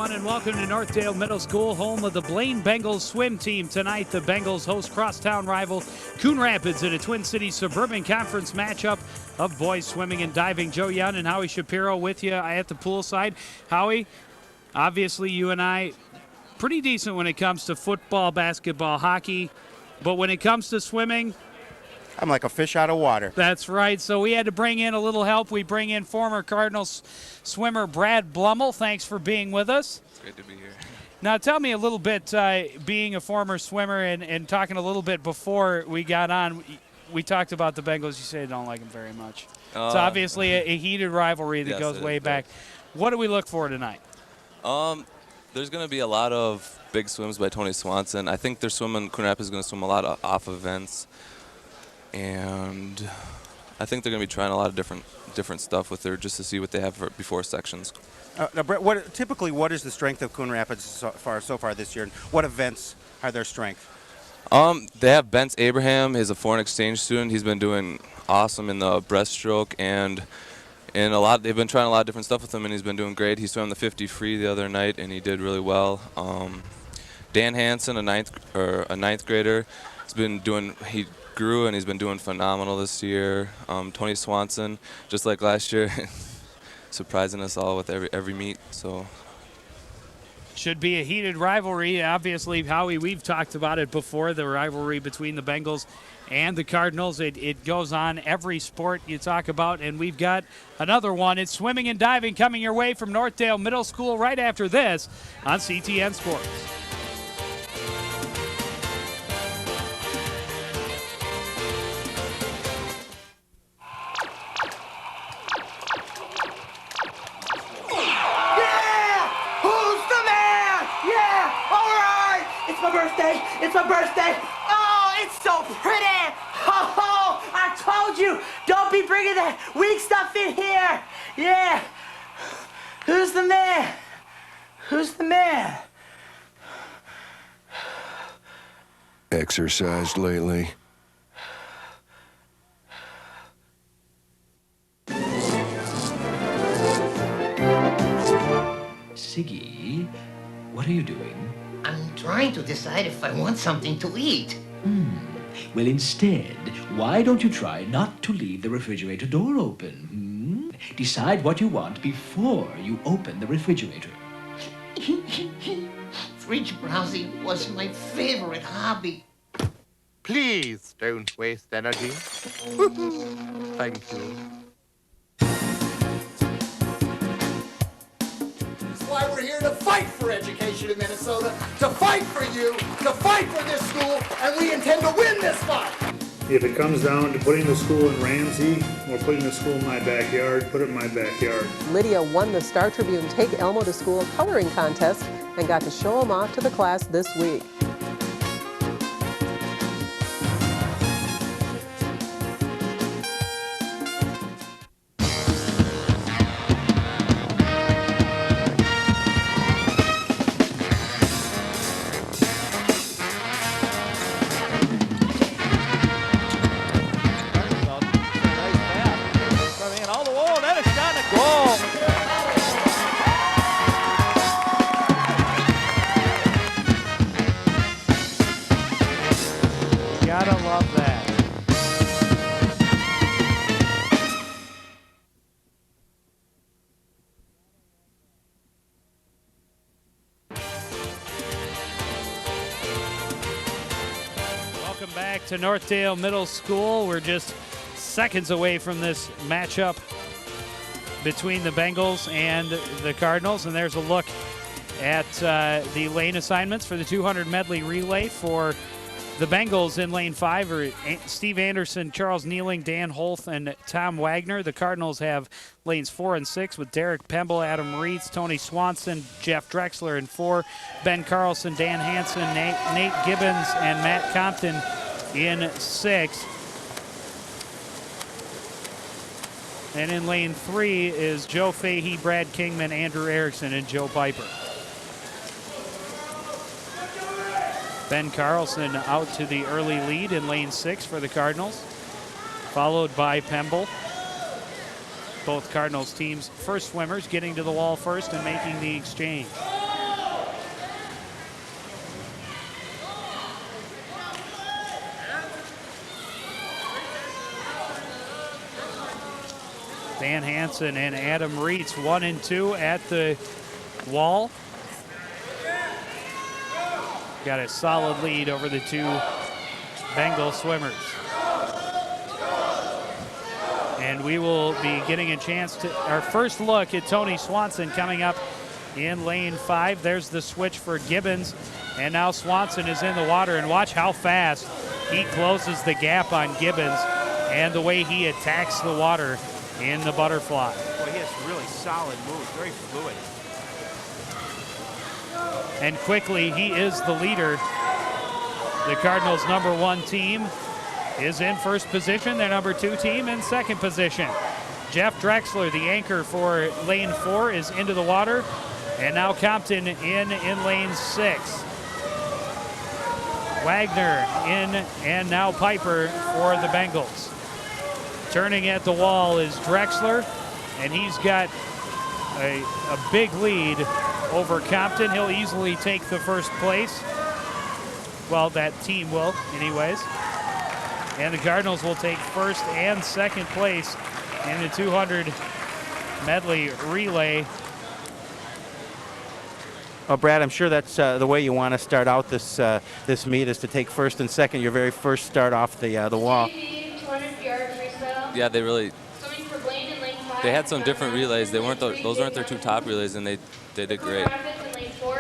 everyone, and welcome to Northdale Middle School, home of the Blaine Bengals swim team. Tonight, the Bengals host crosstown rival Coon Rapids in a Twin Cities Suburban Conference matchup of boys swimming and diving. Joe Young and Howie Shapiro with you at the poolside. Howie, obviously you and I, pretty decent when it comes to football, basketball, hockey, but when it comes to swimming, I'm like a fish out of water. That's right. So we had to bring in a little help. We bring in former Cardinals swimmer Brad Blummel. Thanks for being with us. It's great to be here. Now tell me a little bit, being a former swimmer and talking a little bit before we got on, we talked about the Bengals. You say you don't like them very much. It's obviously a heated rivalry that goes way back. What do we look for tonight? There's going to be a lot of big swims by Tony Swanson. I think Coon Rapids is going to swim a lot of off events. And I think they're going to be trying a lot of different stuff with her just to see what they have before sections. Now, Brett, what is the strength of Coon Rapids so far this year? And what events are their strength? They have Bence Abraham. He's a foreign exchange student. He's been doing awesome in the breaststroke, and they've been trying a lot of different stuff with him, and he's been doing great. He swam the 50 free the other night, and he did really well. Dan Hansen, a ninth grader, he grew and he's been doing phenomenal this year. Tony Swanson, just like last year, surprising us all with every meet. So should be a heated rivalry. Obviously, Howie, we've talked about it before, the rivalry between the Bengals and the Cardinals. It goes on every sport you talk about, and we've got another one. It's swimming and diving coming your way from Northdale Middle School right after this on CTN Sports. It's my birthday. Oh, it's so pretty. Oh, I told you, don't be bringing that weak stuff in here. Yeah. Who's the man? Who's the man? Exercised lately? Siggy, what are you doing? I'm trying to decide if I want something to eat. Well, instead, why don't you try not to leave the refrigerator door open? Decide what you want before you open the refrigerator. Fridge browsing was my favorite hobby. Please don't waste energy. Thank you. Why we're here to fight for education in Minnesota, to fight for you, to fight for this school, and we intend to win this fight. If it comes down to putting the school in Ramsey or putting the school in my backyard, put it in my backyard. Lydia won the Star Tribune Take Elmo to School coloring contest and got to show them off to the class this week. Gotta love that. Welcome back to Northdale Middle School. We're just seconds away from this matchup between the Bengals and the Cardinals, and there's a look at the lane assignments for the 200 medley relay for the Bengals. In lane 5 are Steve Anderson, Charles Nealing, Dan Holth, and Tom Wagner. The Cardinals have lanes 4 and 6 with Derek Pemble, Adam Reitz, Tony Swanson, Jeff Drexler in 4, Ben Carlson, Dan Hansen, Nate Gibbons, and Matt Compton in 6. And in lane 3 is Joe Fahey, Brad Kingman, Andrew Erickson, and Joe Piper. Ben Carlson out to the early lead in lane 6 for the Cardinals, followed by Pemble. Both Cardinals teams' first swimmers getting to the wall first and making the exchange. Van Hansen and Adam Reitz, 1 and 2 at the wall. Got a solid lead over the two Bengal swimmers. And we will be getting a chance to our first look at Tony Swanson coming up in lane 5. There's the switch for Gibbons. And now Swanson is in the water, and watch how fast he closes the gap on Gibbons and the way he attacks the water in the butterfly. Boy, he has really solid moves, very fluid. And quickly, he is the leader. The Cardinals' #1 team is in first position. Their #2 team in second position. Jeff Drexler, the anchor for lane 4, is into the water. And now Compton in lane 6. Wagner in, and now Piper for the Bengals. Turning at the wall is Drexler, and he's got a big lead over Compton. He'll easily take the first place. Well, that team will, anyways. And the Cardinals will take first and second place in the 200 medley relay. Well, Brad, I'm sure that's the way you want to start out this this meet, is to take first and second, your very first start off the wall. Yeah, they really. They had some different relays. They weren't those weren't their two top relays, and they did great.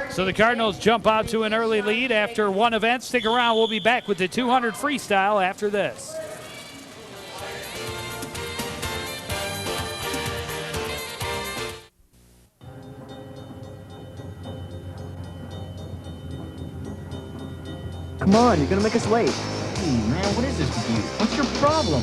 So the Cardinals jump out to an early lead after one event. Stick around. We'll be back with the 200 freestyle after this. Come on, you're gonna make us late. Hey, man, what is this with you? What's your problem?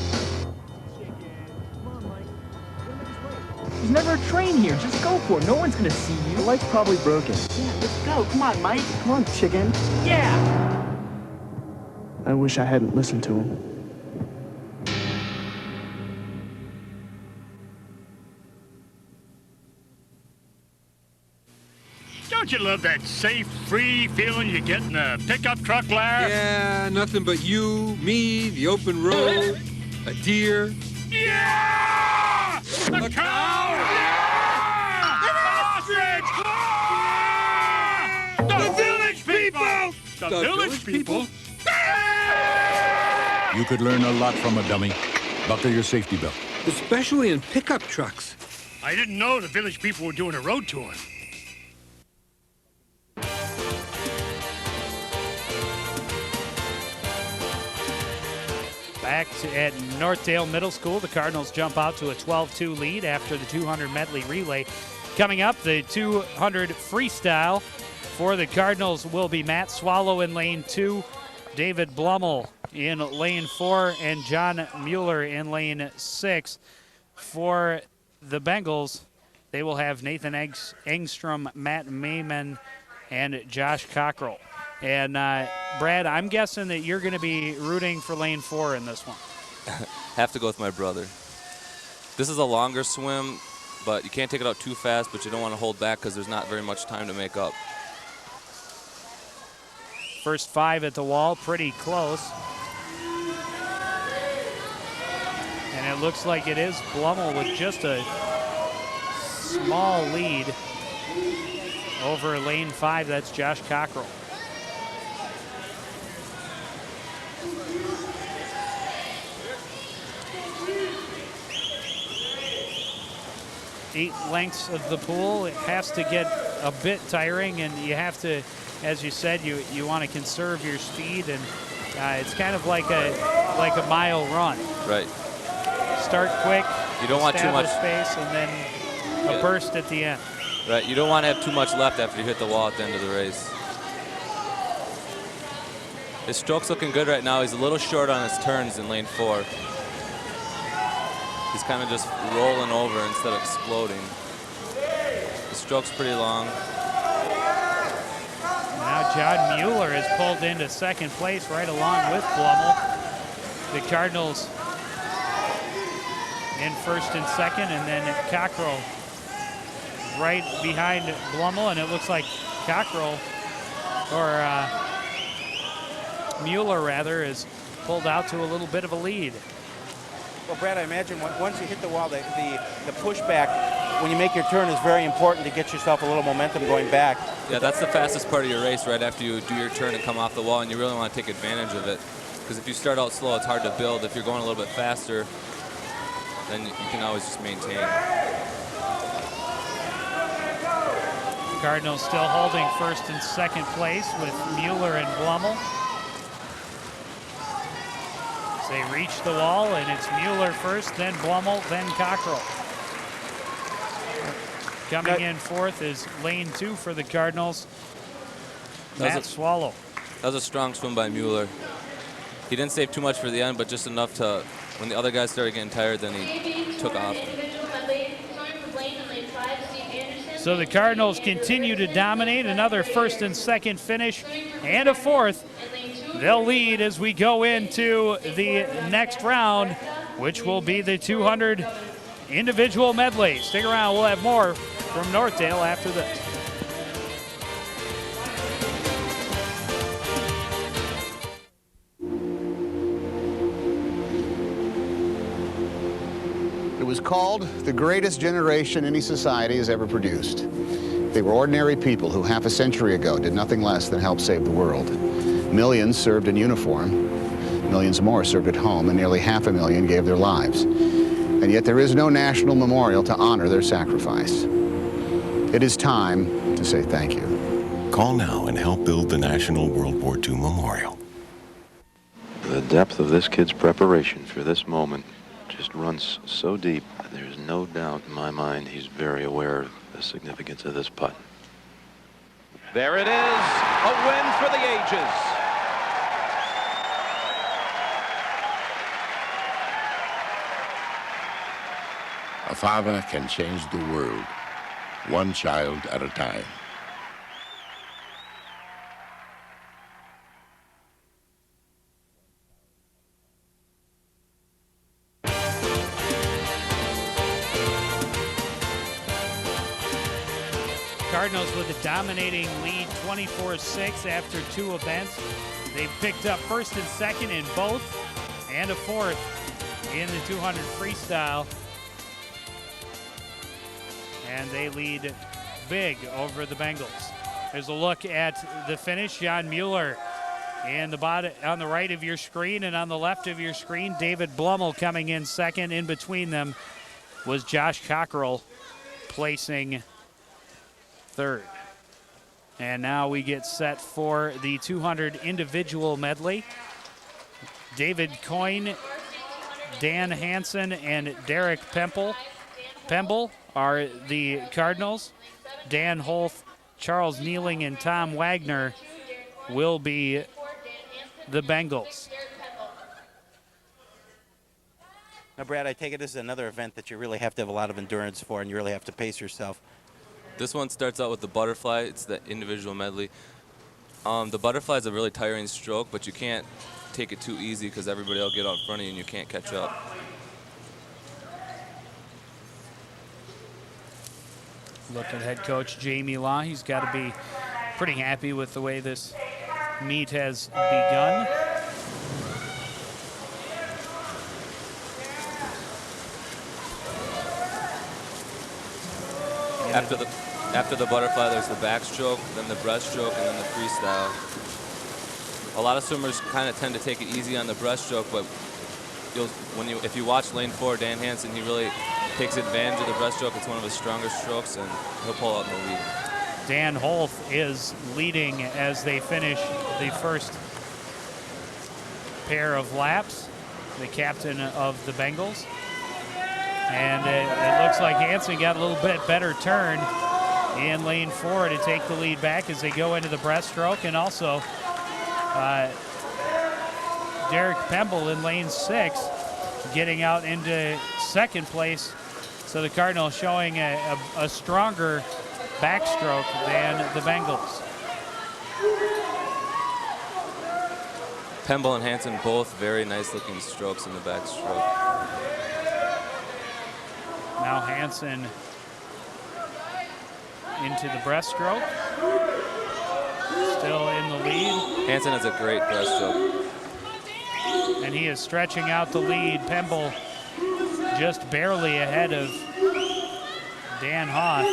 There's never a train here. Just go for it. No one's gonna see you. The light's probably broken. Yeah, let's go. Come on, Mike. Come on, chicken. Yeah. I wish I hadn't listened to him. Don't you love that safe, free feeling you get in a pickup truck, Larry? Yeah, nothing but you, me, the open road, a deer. Yeah! A cow! Yeah! An ostrich! Ah! The village people! The village people? You could learn a lot from a dummy. Buckle your safety belt. Especially in pickup trucks. I didn't know the village people were doing a road tour. Back at Northdale Middle School, the Cardinals jump out to a 12-2 lead after the 200 medley relay. Coming up, the 200 freestyle for the Cardinals will be Matt Swallow in lane 2, David Blummel in lane 4, and John Mueller in lane 6. For the Bengals, they will have Nathan Engstrom, Matt Mayman, and Josh Cockrell. And Brad, I'm guessing that you're going to be rooting for lane 4 in this one. Have to go with my brother. This is a longer swim, but you can't take it out too fast, but you don't want to hold back because there's not very much time to make up. First 5 at the wall, pretty close. And it looks like it is Blummel with just a small lead over lane 5. That's Josh Cockrell. 8 lengths of the pool. It has to get a bit tiring, and you have to, as you said, you want to conserve your speed, and it's kind of like a mile run. Right. Start quick. You don't want too much space, and then a burst at the end. Right. You don't want to have too much left after you hit the wall at the end of the race. His stroke's looking good right now. He's a little short on his turns in lane 4. He's kind of just rolling over instead of exploding. The stroke's pretty long. Now John Mueller is pulled into second place right along with Blummel. The Cardinals in first and second, and then Cockrell right behind Blummel, and it looks like Cockrell, or Mueller rather, is pulled out to a little bit of a lead. Well, Brad, I imagine once you hit the wall, the pushback when you make your turn is very important to get yourself a little momentum going back. Yeah, that's the fastest part of your race, right after you do your turn and come off the wall, and you really want to take advantage of it. Because if you start out slow, it's hard to build. If you're going a little bit faster, then you can always just maintain. Cardinals still holding first and second place with Mueller and Blummel. They reach the wall, and it's Mueller first, then Blummel, then Cockrell. Coming in fourth is lane 2 for the Cardinals, Matt Swallow. That was a strong swim by Mueller. He didn't save too much for the end, but just enough to, when the other guys started getting tired, then he took off. So the Cardinals continue to dominate. Another first and second finish and a fourth. They'll lead as we go into the next round, which will be the 200 individual medley. Stick around, we'll have more from Northdale after this. It was called the greatest generation any society has ever produced. They were ordinary people who half a century ago did nothing less than help save the world. Millions served in uniform, millions more served at home, and nearly 500,000 gave their lives. And yet there is no national memorial to honor their sacrifice. It is time to say thank you. Call now and help build the National World War II Memorial. The depth of this kid's preparation for this moment just runs so deep, there's no doubt in my mind he's very aware of the significance of this putt. There it is, a win for the ages. A father can change the world, one child at a time. Cardinals with a dominating lead, 24-6 after 2 events. They've picked up first and second in both, and a fourth in the 200 freestyle. And they lead big over the Bengals. There's a look at the finish. John Mueller in the bottom, on the right of your screen, and on the left of your screen, David Blummel coming in second. In between them was Josh Cockrell placing third. And now we get set for the 200 individual medley. David Coyne, Dan Hansen, and Derek Pemble are the Cardinals. Dan Holth, Charles Nealing, and Tom Wagner will be the Bengals. Now, Brad, I take it this is another event that you really have to have a lot of endurance for, and you really have to pace yourself. This one starts out with the butterfly. It's the individual medley. The butterfly is a really tiring stroke, but you can't take it too easy because everybody will get out in front of you and you can't catch up. Look at head coach Jamie Law. He's got to be pretty happy with the way this meet has begun. After the butterfly, there's the backstroke, then the breaststroke, and then the freestyle. A lot of swimmers kind of tend to take it easy on the breaststroke, but if you watch lane 4, Dan Hansen, he really takes advantage of the breaststroke. It's one of his stronger strokes, and he'll pull out in the lead. Dan Holth is leading as they finish the first pair of laps, the captain of the Bengals. And it looks like Hansen got a little bit better turn in lane 4 to take the lead back as they go into the breaststroke. And also Derek Pemble in lane 6 getting out into second place. So the Cardinals showing a stronger backstroke than the Bengals. Pemble and Hansen both very nice looking strokes in the backstroke. Now Hansen into the breaststroke. Still in the lead. Hansen has a great breaststroke. And he is stretching out the lead. Pemble just barely ahead of Dan Holt.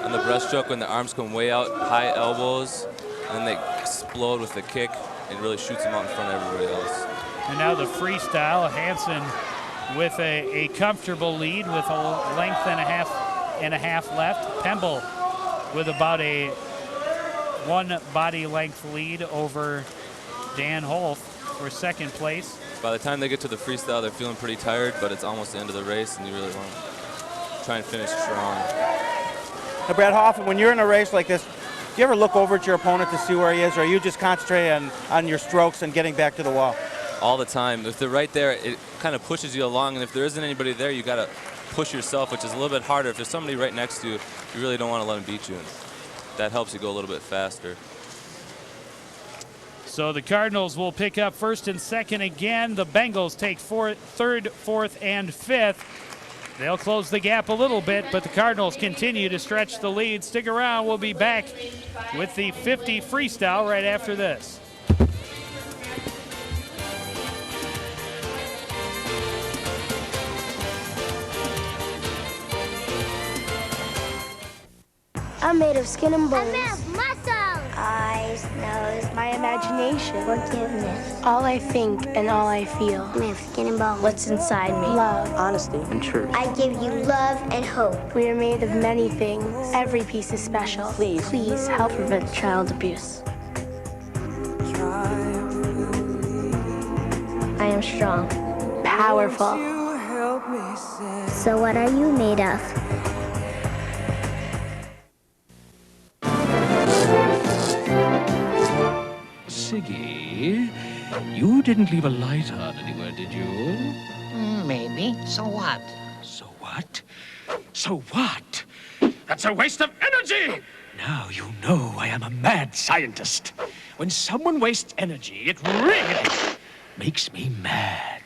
On the breaststroke, when the arms come way out, high elbows, and then they explode with the kick, and really shoots them out in front of everybody else. And now the freestyle, Hansen with a comfortable lead with a length and a half left. Pemble with about a 1 body length lead over Dan Holt for second place. By the time they get to the freestyle, they're feeling pretty tired, but it's almost the end of the race, and you really want to try and finish strong. Now, Brad Hoffman, when you're in a race like this, do you ever look over at your opponent to see where he is, or are you just concentrating on your strokes and getting back to the wall? All the time. If they're right there, it kind of pushes you along, and if there isn't anybody there, you got to push yourself, which is a little bit harder. If there's somebody right next to you, you really don't want to let them beat you, and that helps you go a little bit faster. So the Cardinals will pick up first and second again. The Bengals take third, fourth, and fifth. They'll close the gap a little bit, but the Cardinals continue to stretch the lead. Stick around. We'll be back with the 50 freestyle right after this. I'm made of skin and bones. I'm made of muscles. Eyes, nose, my imagination. Forgiveness. All I think and all I feel. I'm made of skin and bones. What's inside me? Love. Honesty. And truth. I give you love and hope. We are made of many things. Every piece is special. Please help prevent child abuse. I am strong. Powerful. So what are you made of? Siggy, you didn't leave a light on anywhere, did you? Maybe. So what? So what? So what? That's a waste of energy! Now you know I am a mad scientist. When someone wastes energy, it really makes me mad.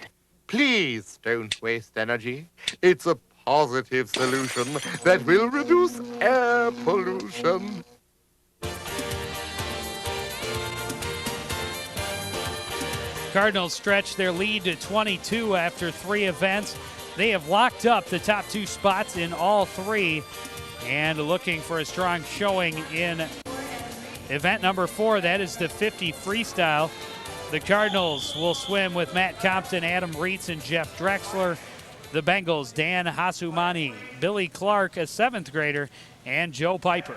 Please don't waste energy. It's a positive solution that will reduce air pollution. Cardinals stretch their lead to 22 after 3 events. They have locked up the top 2 spots in all 3 and looking for a strong showing in event number 4. That is the 50 freestyle. The Cardinals will swim with Matt Compton, Adam Reitz, and Jeff Drexler. The Bengals, Dan Hasumani, Billy Clark, a 7th grader, and Joe Piper.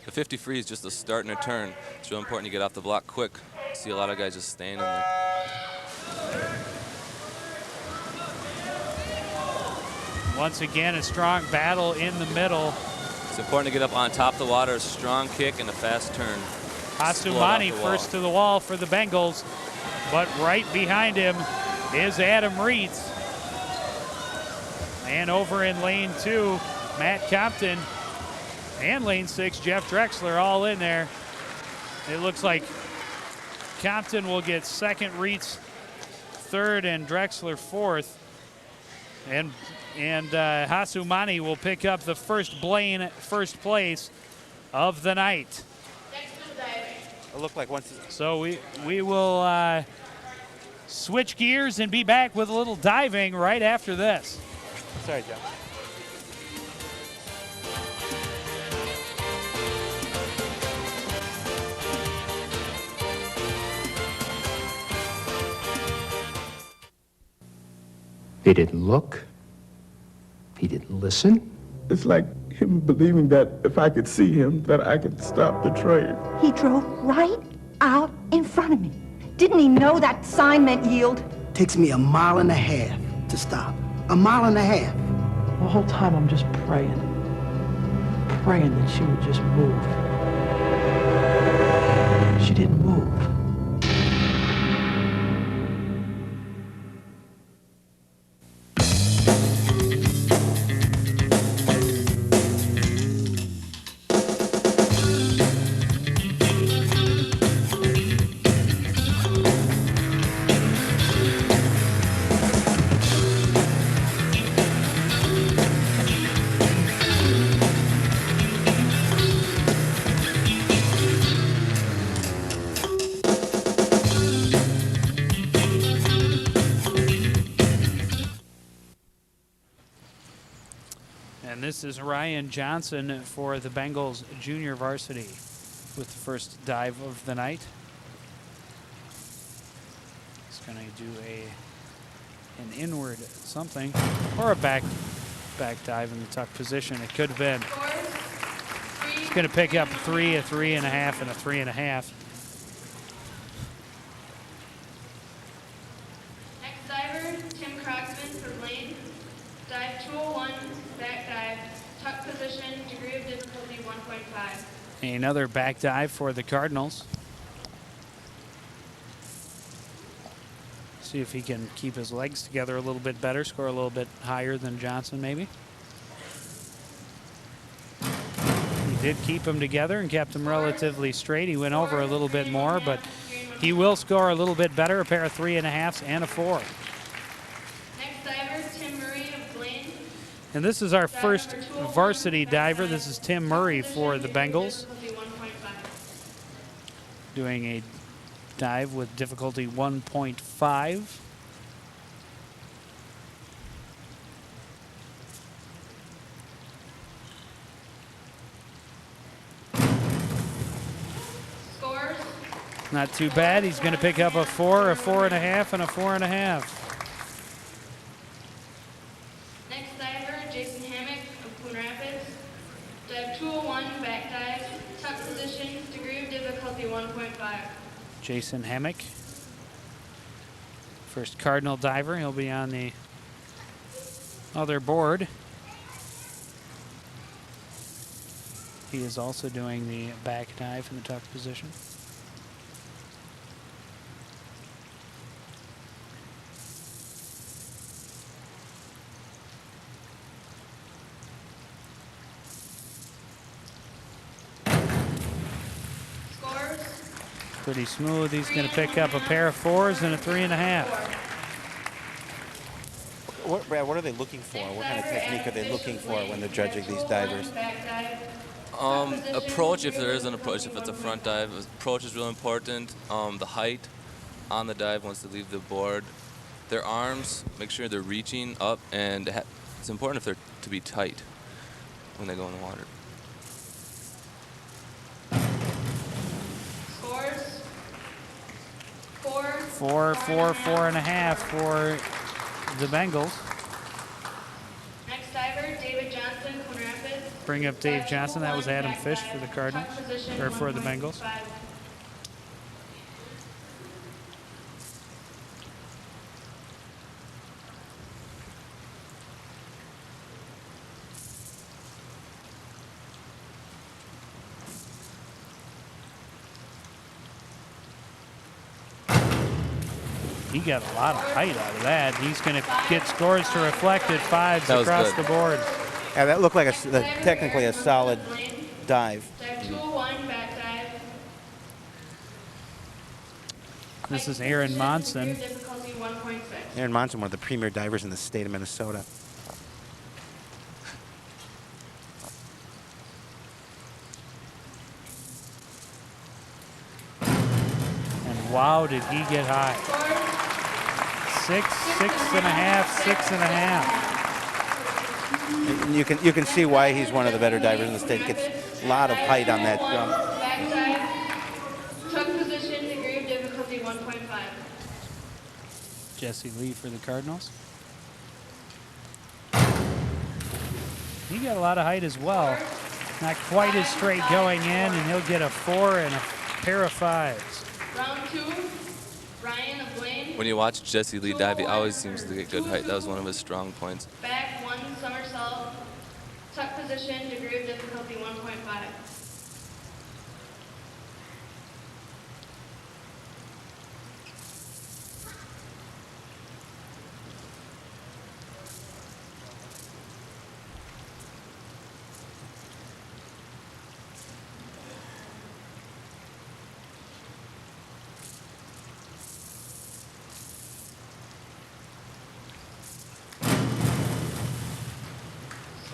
The 50 free is just a start and a turn. It's real important you get off the block quick. See a lot of guys just staying in there. Once again, a strong battle in the middle. It's important to get up on top of the water, a strong kick and a fast turn. Hasumani first to the wall for the Bengals, but right behind him is Adam Reitz. And over in lane 2, Matt Compton, and lane 6, Jeff Drexler all in there. It looks like Compton will get 2nd, Reitz 3rd, and Drexler 4th. And Hasumani will pick up the first Blaine first place of the night. It looked like once. So we will switch gears and be back with a little diving right after this. Sorry, John. He didn't look. He didn't listen. It's like him believing that if I could see him, that I could stop the train. He drove right out in front of me. Didn't he know that sign meant yield? Takes me 1.5 miles to stop. 1.5 miles. The whole time I'm just praying that she would just move. She didn't move. is Ryan Johnson for the Bengals junior varsity with the first dive of the night. He's going to do an inward something or a back dive in the tuck position. It could have been. He's going to pick up 3, a 3.5, and a 3.5. Next diver, Tim Croxman for Blaine. Dive 201, back dive, tuck position, degree of difficulty 1.5. Another back dive for the Cardinals. See if he can keep his legs together a little bit better, score a little bit higher than Johnson maybe. He did keep them together and kept them relatively straight. He went over a little bit more, but he will score a little bit better, a pair of 3.5s and a 4. Next diver, Tim Murray of Blaine. And this is our first varsity diver. This is Tim Murray for the Bengals. Doing a dive with difficulty 1.5. Scores. Not too bad. He's going to pick up a 4, a 4.5, and a 4.5. Next diver, Jason Hammock of Coon Rapids. Dive 201, back dive, tuck position, degree of difficulty 1.5. Jason Hammock, first Cardinal diver. He'll be on the other board. He is also doing the back dive in the tuck position. Pretty smooth. He's going to pick up a pair of 4s and a 3.5. Brad, what are they looking for? What kind of technique are they looking for when they're judging these divers? Approach, if there is an approach, if it's a front dive, approach is real important. The height on the dive once they leave the board. Their arms, make sure they're reaching up, and it's important if they're to be tight when they go in the water. Scores. 4, 4.5 for the Bengals. Next diver, David Johnson, Coon Rapids. Bring up Dave Johnson. That was Adam Fish for the Cardinals, or for the Bengals. He got a lot of height out of that. He's going to get scores to reflect at 5s across the board. Yeah, that looked like technically a solid dive. Dive 201, back dive. This is Aaron Monson. Difficulty 1.6. Aaron Monson, one of the premier divers in the state of Minnesota. And wow, did he get high. 6, 6.5, 6.5. You can see why he's one of the better divers in the state. Gets a lot of height on that jump. Back dive, tuck position, degree of difficulty 1.5. Jesse Lee for the Cardinals. He got a lot of height as well. Not quite as straight going in, and he'll get a 4 and a pair of 5s. Round 2, Ryan of Blaine. When you watch Jesse Lee dive, he always seems to get good height. That was one of his strong points. Back 1 somersault, tuck position, degree of difficulty 1.5.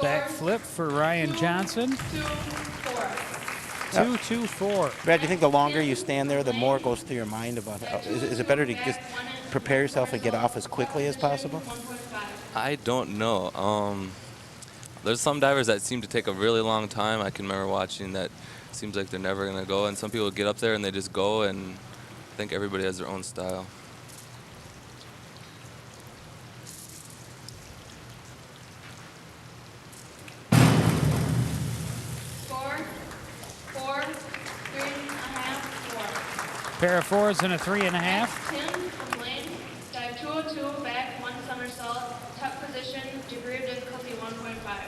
Back flip for Ryan Johnson. 2-2-4. Brad, do you think the longer you stand there, the more goes through your mind about how, is it better to just prepare yourself and get off as quickly as possible? I don't know. There's some divers that seem to take a really long time. I can remember watching that. Seems like they're never gonna go, and some people get up there and they just go, and I think everybody has their own style. Score, 4, 3.5, 4. Pair of 4s and a 3.5. Tim from Blaine, dive 202, back 1 somersault, tuck position, degree of difficulty 1.5.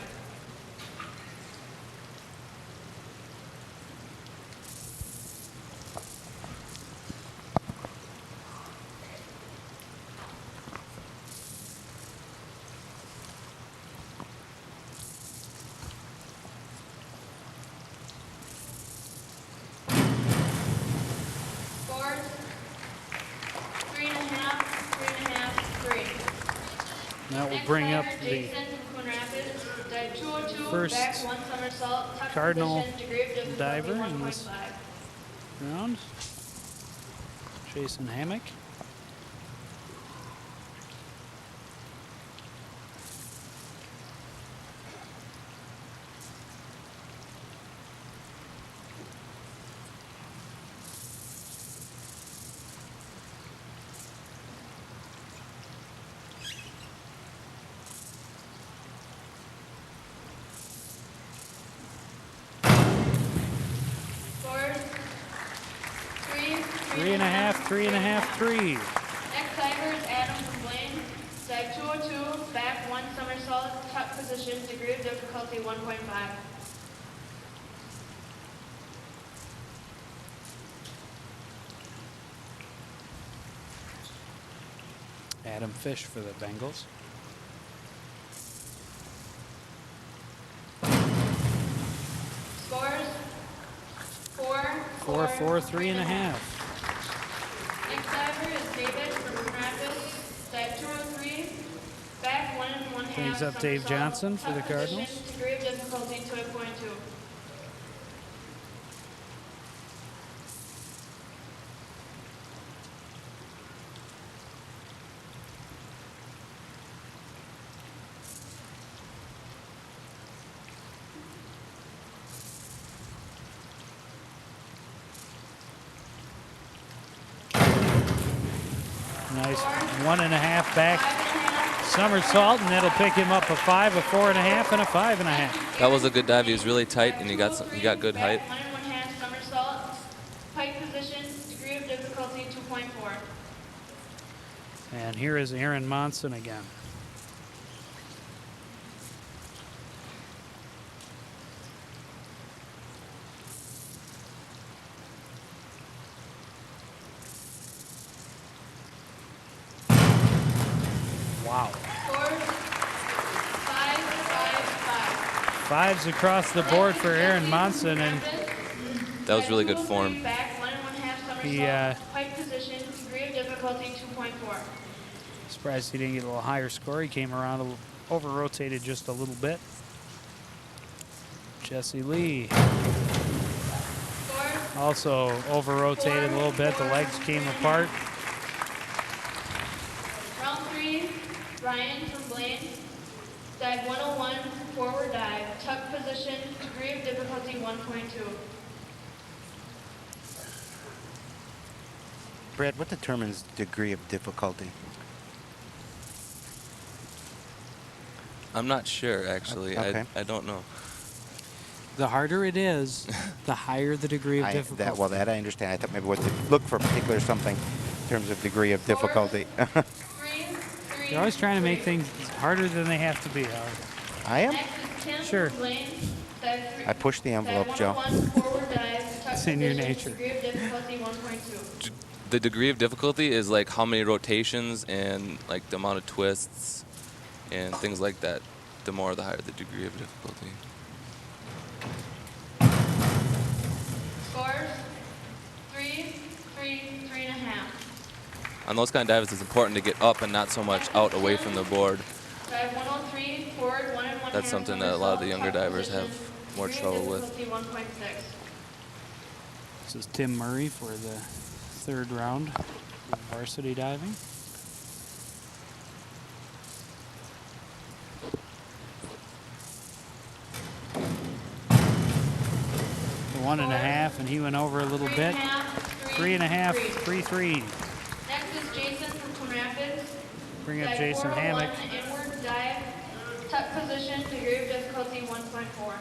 Scores, 3.5, 3.5, 3. That will Next bring diver, up the Jason from Coon Rapids, dive 202, first back 1 somersault, tuck Cardinal position, degree of difficulty diver in this 1.5. round. Jason Hammock. Scores, 3, 3.5, 3.5, 3. Next diver is Adam from Blaine. Dive 202, back 1 somersault, tuck position, degree of difficulty 1.5. Adam Fish for the Bengals. Scores, 4, 4, 4, 3.5. Next diver is David from Coon Rapids. Dive 203, back 1.5. Brings up Dave somersault, Johnson for the tuck position, Cardinals. Degree of difficulty 2.2. Nice 1.5 back somersault, and that'll pick him up a 5, a 4.5, and a 5.5. That was a good dive. He was really tight, and he got good height. 1.5 somersault, pike position, degree of difficulty 2.4. And here is Aaron Monson again. Wow. Scores, 5, 5, 5. 5s across the board for Aaron Monson, and That was really good form. Back 1.5 somersault, he pike position, degree of difficulty 2.4. surprised he didn't get a little higher score. He came around, over-rotated just a little bit. Jesse Lee also over-rotated a little bit. The legs came apart. Round 3, Ryan from Blaine. Dive 101, forward dive, tuck position, degree of difficulty 1.2. Brad, what determines degree of difficulty? I'm not sure, actually. Okay. I don't know. The harder it is, the higher the degree of difficulty. That I understand. I thought maybe what to look for particular something in terms of degree of difficulty. You're always trying to make things harder than they have to be. I am? Sure. I push the envelope, Joe. It's in your nature. Degree of difficulty 1.2. The degree of difficulty is like how many rotations and like the amount of twists and things like that. The more, the higher the degree of difficulty. Scores, 3, 3, 3.5. On those kind of dives, it's important to get up and not so much out away from the board. Dive 103, forward 1.5. That's something that a lot of the younger divers have more trouble with. Difficulty 1.6. This is Tim Murray for the third round of varsity diving. 1.5, and he went over a little bit. 3.5, 3-3. Next is Jason from Coon Rapids. Bring up Dive Jason 401, Hammock. Inward dive, tuck position, degree of difficulty 1.4.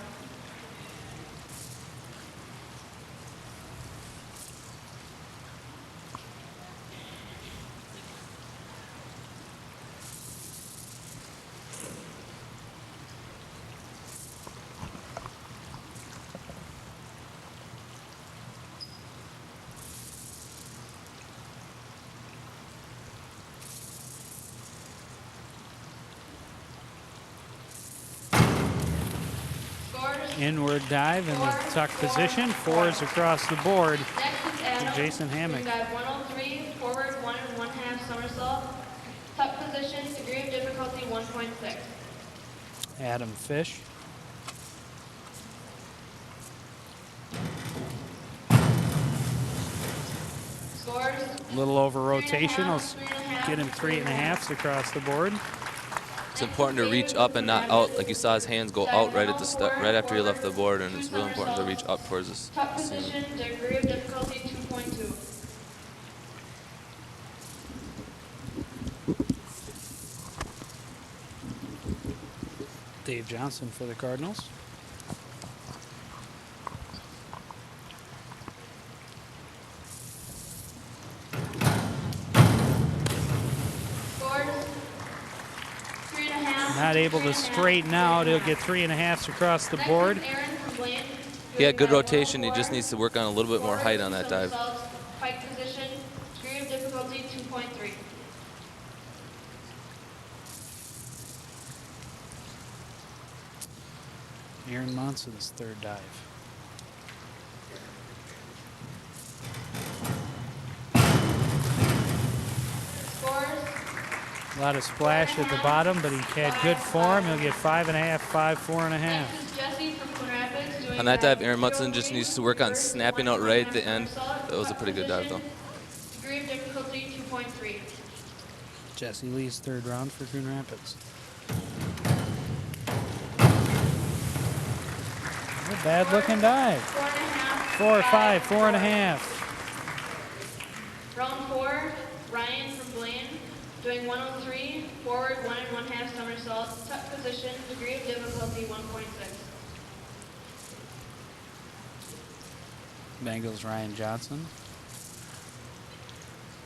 Inward dive in the tuck position. 4s across the board. Next is Adam. Jason Hammock. Dive 103, forward 1 1/2 somersault, tuck position, degree of difficulty 1.6. Adam Fish. Scores. A little over rotation. I'll get him 3.5s across the board. It's important to reach up and not out. Like you saw his hands go out right at the step, right after he left the board, and it's really important to reach up towards this. Tuck position, degree of difficulty 2.2. Dave Johnson for the Cardinals. Scores. 3.5. Not able to straighten out. He'll get 3.5s across the board. Aaron from Blaine. He had good rotation. He just needs to work on a little bit more height on that dive. Pike position, degree of difficulty 2.3. Aaron Monson's third dive. A lot of splash at the bottom, but he had good form. He'll get 5.5, 5, 4.5. Jesse from Coon Rapids doing On that dive, Aaron Munson just needs to work on snapping out right at the end. That was a pretty good dive, though. degree of difficulty 2.3. Jesse Lee's third round for Coon Rapids. A bad looking dive. 4, 5, 4.5. Round 4, Ryan from Blaine doing 103, forward 1 1/2 somersault, tuck position, degree of difficulty 1.6. Bengals Ryan Johnson,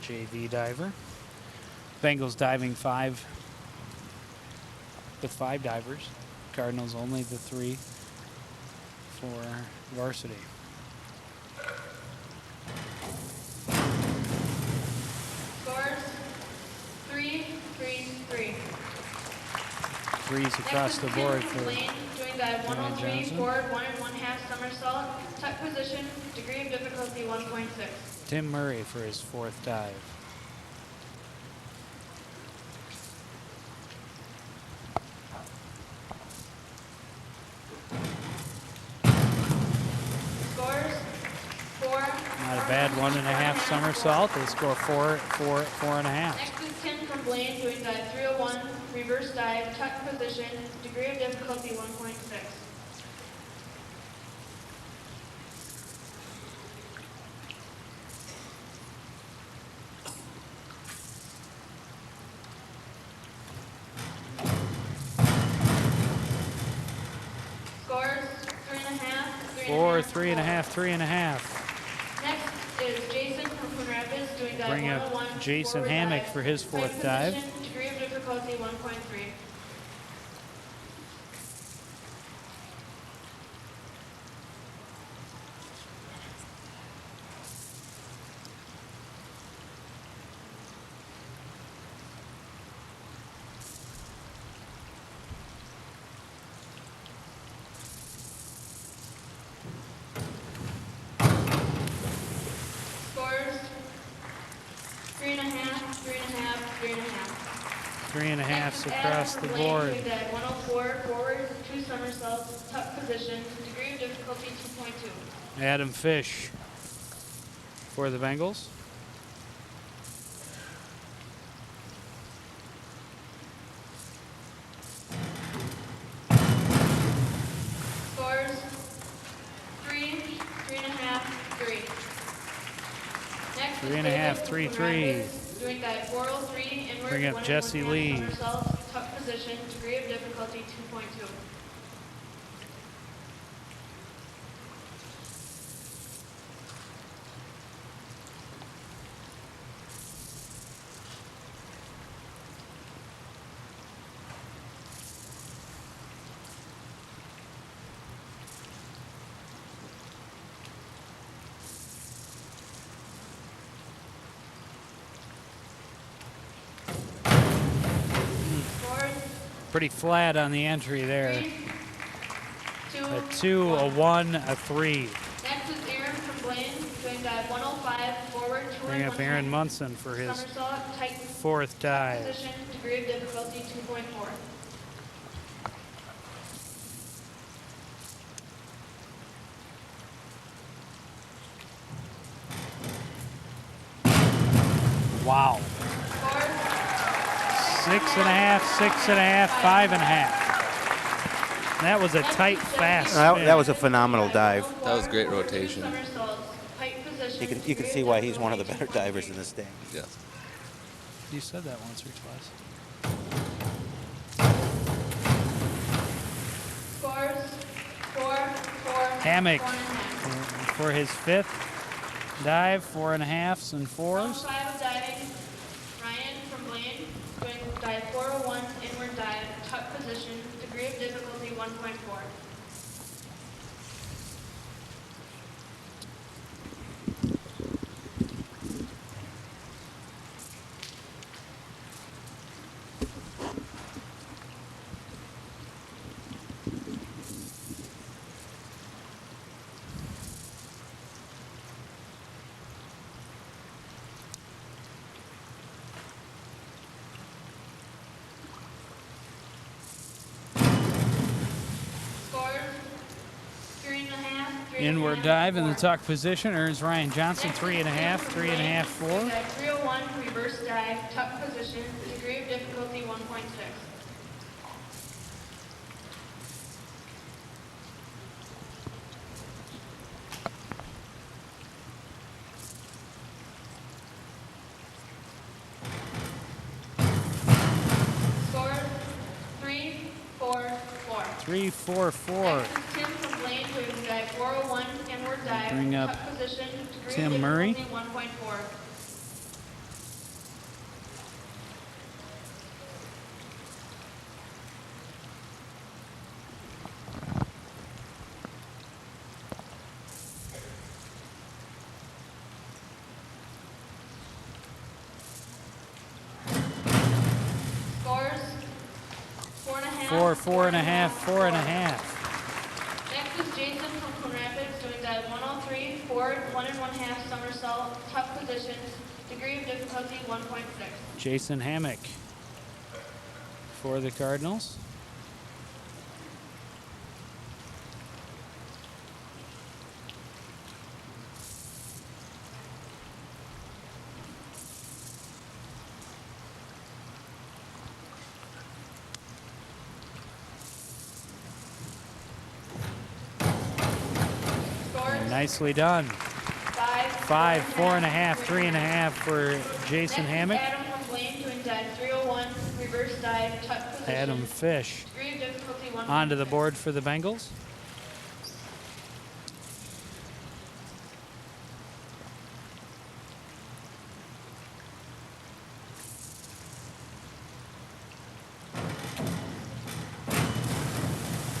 JV diver. Bengals diving 5 with 5 divers. Cardinals only the 3 for varsity. Scores 3, 3, 3. 3s across the board for Blaine doing dive Ryan 103, Johnson. forward 1 1/2 somersault, tuck position, degree of difficulty 1.6. Tim Murray for his 4th dive. Scores 4. Not a bad 1.5 somersault. They score 4, 4, 4.5. Next is Tim from Blaine doing dive 301, reverse dive, tuck position, degree of difficulty 1.6. Scores 3.5, 4, 3.5, 3.5. Next is Jason from Coon Rapids doing dive Bring 101. up Jason forward Hammock dive, for his pike 4th dive. position, degree of difficulty 1.3. Scores 3.5, 3.5, 3.5. 3.5s across the board. 104, forward, 2 somersaults, tuck position, degree of difficulty 2.2. Adam Fish for the Bengals. Scores 3, 3.5, 3. Next is 3.5, David 3, from 3. Rapids, doing dive 403 inward, Bring up 1 Jesse 1/2 Lee. somersault, tuck position, degree of difficulty 2.2. Pretty flat on the entry there. 2, A 2, a 1, a 3. Next is Aaron from Blaine, doing dive 105 forward, 2 Bring and up 1/2 Aaron Munson for his somersault, tight 4th dive. position, degree of difficulty 2.4. Wow. 6.5, 6.5, 5.5. That was a tight, fast spin. That was a phenomenal dive. That was great rotation. You can see why he's one of the better divers in this stand. Yes. You said that once or twice. Scores 4, 4, Hammock 4.5. for his 5th dive, 4.5s and 4s. 5 diving, Ryan from Blaine, doing dive 401 inward dive, tuck position, degree of difficulty 1.4. Inward dive in the tuck position earns Ryan Johnson 3.5, 3.5, 4. 301 reverse dive, tuck position, degree of difficulty 1.6. Score 3, 4, 4. 3, 4, 4. Tim from Blaine doing dive 401 inward dive, Bring up tuck position, degree Tim of Murray. difficulty 1.4. Scores 4.5. 4, 4.5, 4.5. Next is Jason from Coon Rapids doing dive 103 forward, 1 1/2 somersault, tuck positions, degree of difficulty 1.6. Jason Hammock for the Cardinals. Scores Nicely done. 5, 4.5, 3.5 for Jason Next is Hammock. Adam from Blaine doing dive 301 reverse dive, tuck position, Adam Fish degree of difficulty 1.6. onto the board for the Bengals.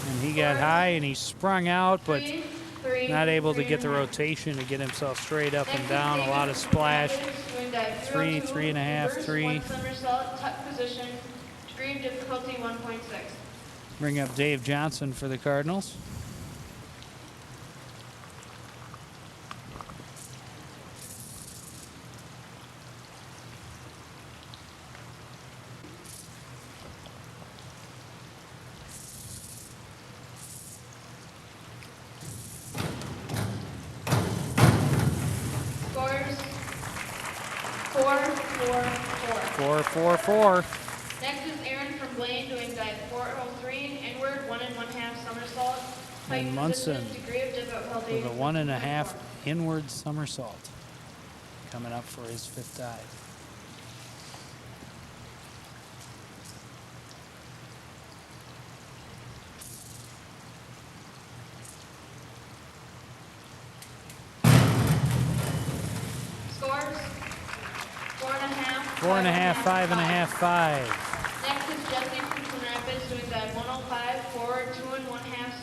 And he got high and he sprung out, but not able to get the rotation to get himself straight up and down. A lot of splash. 3, 3.5, 3. Somersault, tuck position, degree of difficulty 1.6. Bring up Dave Johnson for the Cardinals. Scores 4, 4, 4. 4, 4, 4. Next is Aaron from Blaine doing dive 403 inward, 1 1/2 somersault, And Munson Degree of difficulty. with a 1.5 inward somersault. Coming up for his 5th dive. Scores 4.5. 4.5, 5.5, 5. Next is Jesse from Coon Rapids doing dive 105, forward 2.5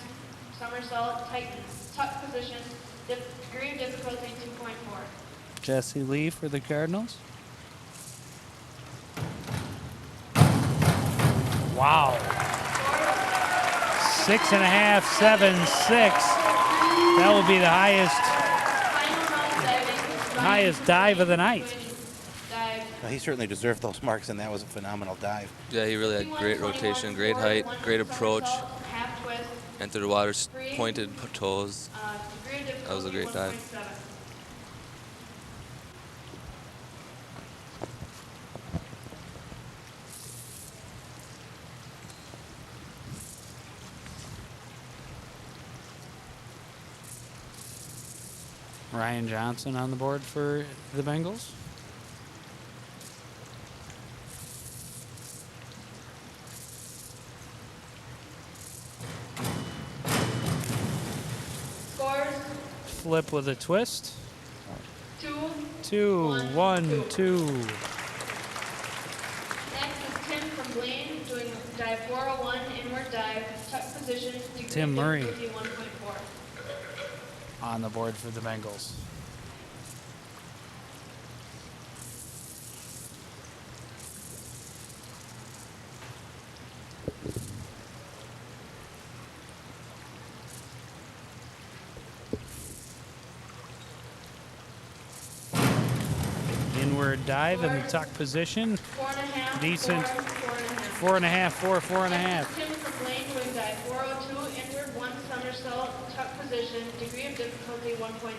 somersault, tighten, tuck position, degree of difficulty 2.4. Jesse Lee for the Cardinals. Wow. 6.5, 7, 6. That will be the highest dive of the night. Well, he certainly deserved those marks, and that was a phenomenal dive. Yeah, he really had great rotation, great height, great approach. Entered the water, pointed toes. That was a great dive. Ryan Johnson on the board for the Bengals. Scores Flip with a twist. 2. 2, 1, 2. Next is Tim from Blaine doing dive 401, inward dive, tuck position, degree Tim of Murray. difficulty 1.4. On the board for the Bengals. Inward dive in the tuck position. 4.5. Decent. 4.5. 4.5, 4.5. Tim from Blaine doing dive 402, inward 1 somersault, tuck position, degree of difficulty 1.6.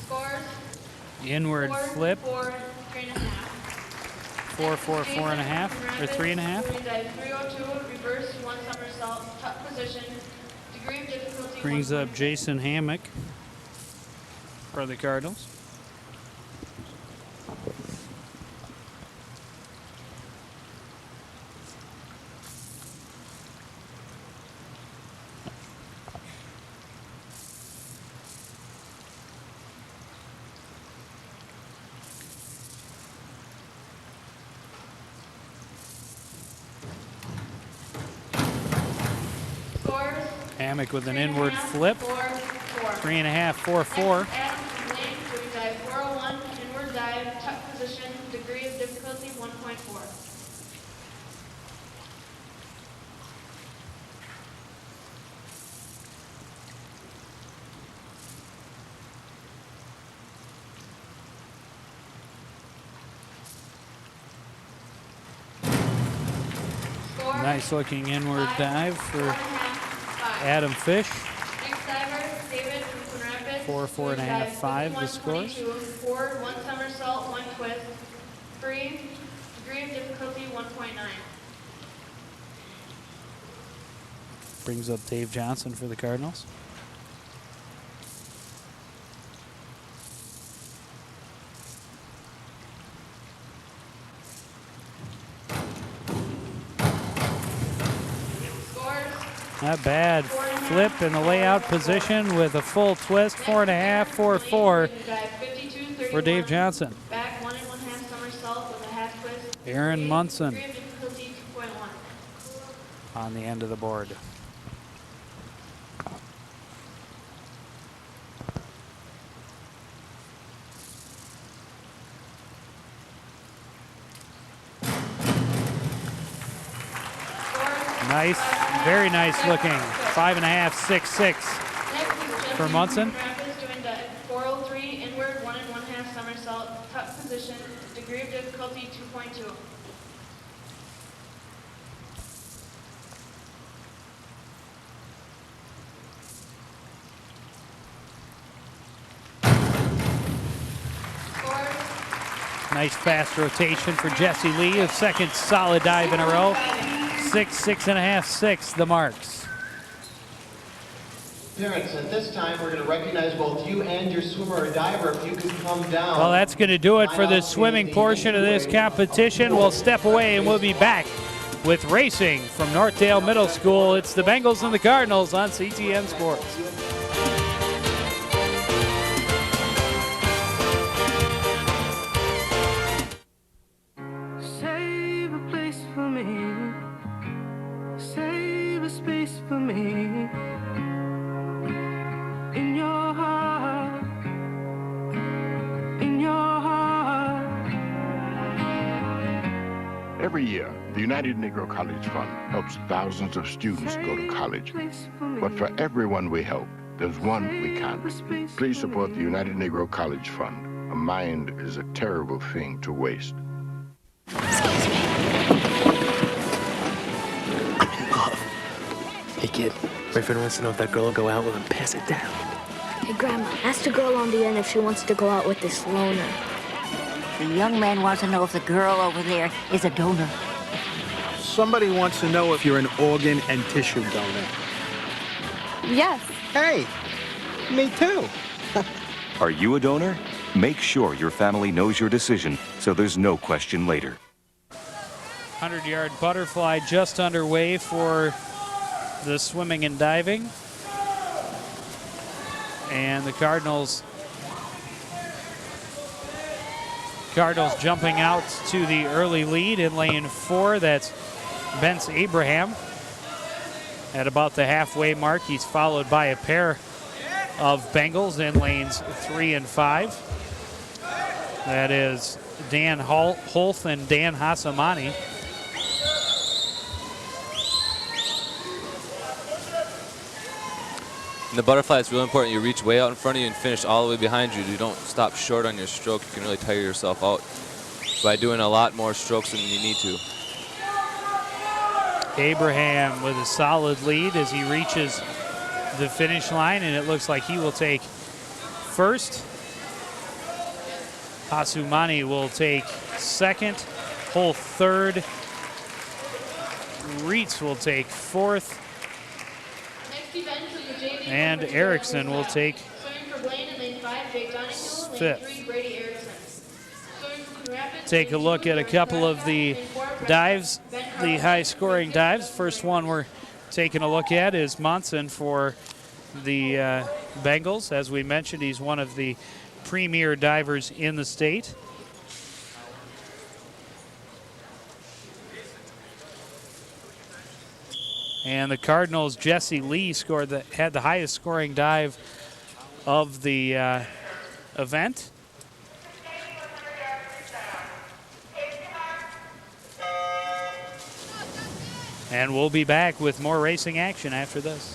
Scores Inward flip. 4, 3.5. 4, 4, 4.5, or 3.5. Doing dive 302, reverse 1 somersault, tuck position, degree of difficulty Brings up Jason Hammock for the Cardinals. Scores Hammock with an inward flip. 4, 4. 3.5, 4, 4. Adam from Blaine doing dive 401, inward dive, tuck position, degree of difficulty 1.4. Nice looking inward dive for Adam Fish. Next diver, David from Coon Rapids. 4, 4.5, 5 the scores. 4, 1 somersault, 1 twist, free, degree of difficulty 1.9. Brings up Dave Johnson for the Cardinals. Not bad. Flip in the layout position with a full twist. 4.5, 4, 4 for Dave Johnson. Back 1 1/2 somersault with a half twist. Aaron Munson Degree of difficulty 2.1. on the end of the board. Nice, very nice looking. 5.5, 6, 6 for Munson. Rapids doing dive 403, inward 1 1/2 somersault, tuck position, degree of difficulty 2.2. Nice fast rotation for Jesse Lee, his second solid dive in a row. 6, 6.5, 6, the marks. Parents, at this time, we're going to recognize both you and your swimmer or diver. If you could come down. Well, that's going to do it for the swimming portion of this competition. We'll step away and we'll be back with racing from Northdale Middle School. It's the Bengals and the Cardinals on CTN Sports. Save a place for me. Save a space for me. In your heart. In your heart. Every year, the United Negro College Fund helps thousands of students go to college. But for everyone we help, there's one we can't. Please support the United Negro College Fund. A mind is a terrible thing to waste. Hey kid, my friend wants to know if that girl will go out with him. Pass it down. Hey, Grandma, ask the girl on the end if she wants to go out with this loner. The young man wants to know if the girl over there is a donor. Somebody wants to know if you're an organ and tissue donor. Yes. Hey, me too. Are you a donor? Make sure your family knows your decision so there's no question later. 100-yard butterfly just underway for the swimming and diving. And the Cardinals jumping out to the early lead in lane 4. That's Bence Abraham at about the halfway mark. He's followed by a pair of Bengals in lanes 3 and 5. That is Dan Holth and Dan Hassamani. In the butterfly, it's really important you reach way out in front of you and finish all the way behind you. You don't stop short on your stroke. You can really tire yourself out by doing a lot more strokes than you need to. Abraham with a solid lead as he reaches the finish line, and it looks like he will take first. Hasumani will take second. Hole third. Reitz will take fourth. And Erickson will take fifth. Take a look at a couple of the dives, the high-scoring dives. First one we're taking a look at is Monson for the Bengals. As we mentioned, he's one of the premier divers in the state. And the Cardinals' Jesse Lee had the highest scoring dive of the event. And we'll be back with more racing action after this.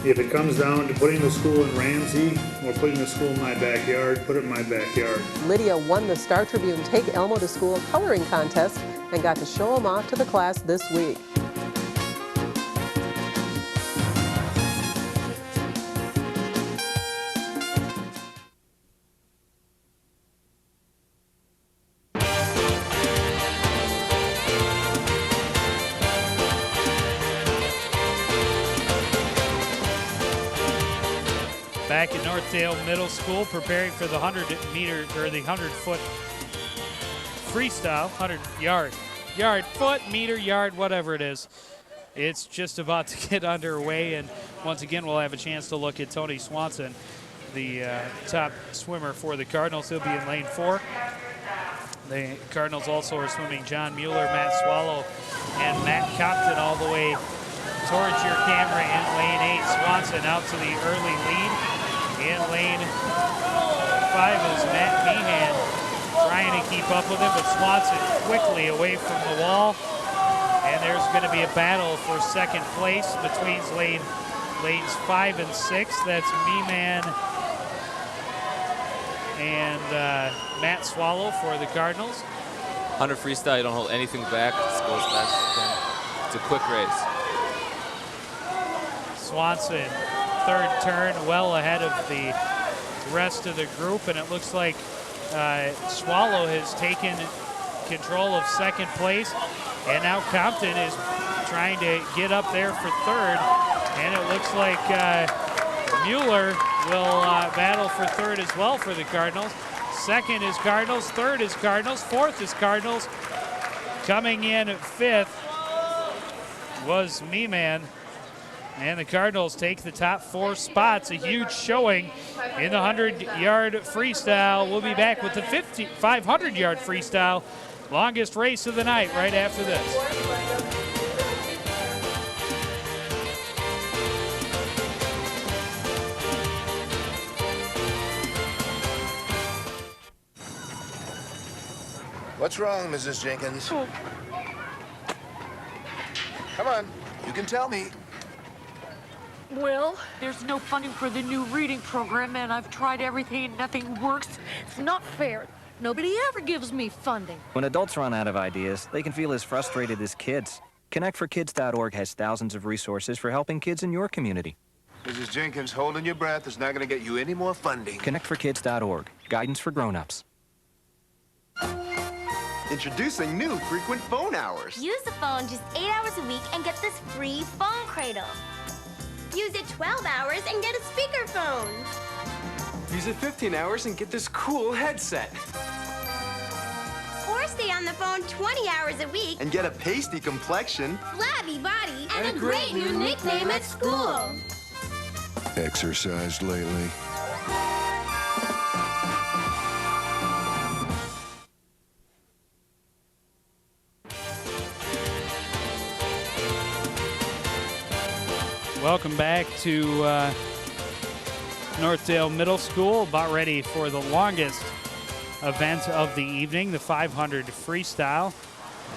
If it comes down to putting the school in Ramsey or putting the school in my backyard, put it in my backyard. Lydia won the Star Tribune Take Elmo to School coloring contest and got to show them off to the class this week. Back at Northdale Middle School, preparing for the 100-meter or the 100-foot freestyle, 100-yard, foot, meter, yard, whatever it is. It's just about to get underway, and once again, we'll have a chance to look at Tony Swanson the top swimmer for the Cardinals. He'll be in lane 4. The Cardinals also are swimming John Mueller, Matt Swallow, and Matt Compton all the way towards your camera in lane 8. Swanson out to the early lead. In lane 5 is Matt Meehan trying to keep up with him, but Swanson quickly away from the wall. And there's going to be a battle for second place between lanes 5 and 6. That's Meehan and Matt Swallow for the Cardinals. 100 freestyle, you don't hold anything back. Just goes fast as you can. It's a quick race. Swanson, third turn, well ahead of the rest of the group, and it looks like Swallow has taken control of second place, and now Compton is trying to get up there for third, and it looks like Mueller will battle for third as well for the Cardinals. Second is Cardinals, third is Cardinals, fourth is Cardinals. Coming in at 5th was Meeman. And the Cardinals take the top 4 spots. A huge showing in the 100-yard freestyle. We'll be back with the 500-yard freestyle. Longest race of the night right after this. What's wrong, Mrs. Jenkins? Come on, you can tell me. Well, there's no funding for the new reading program, and I've tried everything and nothing works. It's not fair. Nobody ever gives me funding. When adults run out of ideas, they can feel as frustrated as kids. ConnectForKids.org has thousands of resources for helping kids in your community. Mrs. Jenkins, holding your breath is not going to get you any more funding. ConnectForKids.org, guidance for grown-ups. Introducing new frequent phone hours. Use the phone just 8 hours a week and get this free phone cradle. Use it 12 hours and get a speakerphone. Use it 15 hours and get this cool headset. Or stay on the phone 20 hours a week And get a pasty complexion. flabby body, and a great new nickname at school. Exercised lately? Welcome back to Northdale Middle School, about ready for the longest event of the evening, the 500 freestyle,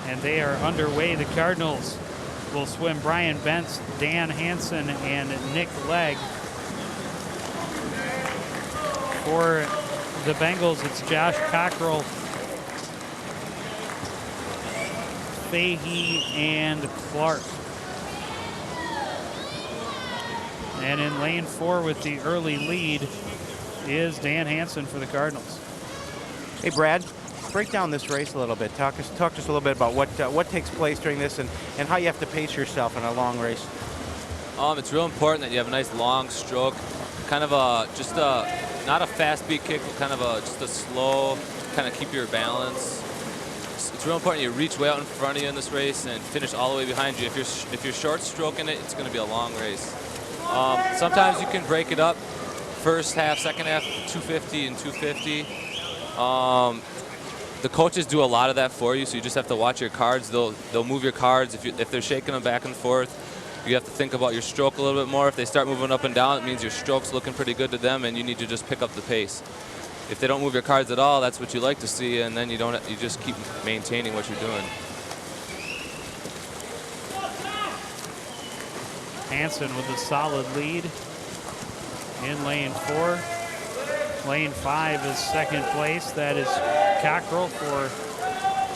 and they are underway. The Cardinals will swim Brian Bentz, Dan Hansen, and Nick Legg. For the Bengals, it's Josh Cockrell, Fahey, and Clark. And in lane 4 with the early lead is Dan Hansen for the Cardinals. Hey, Brad, break down this race a little bit. Talk to us a little bit about what takes place during this and how you have to pace yourself in a long race. It's real important that you have a nice long stroke, kind of not a fast beat kick, but kind of just a slow, kind of keep your balance. It's real important you reach way out in front of you in this race and finish all the way behind you. If you're short stroking it, it's going to be a long race. Sometimes you can break it up. First half, second half, 250 and 250. The coaches do a lot of that for you, so you just have to watch your cards. They'll move your cards. If they're shaking them back and forth, you have to think about your stroke a little bit more. If they start moving up and down, it means your stroke's looking pretty good to them, and you need to just pick up the pace. If they don't move your cards at all, that's what you like to see, and then you just keep maintaining what you're doing. Hansen with a solid lead in lane 4. Lane 5 is second place. That is Cockrell for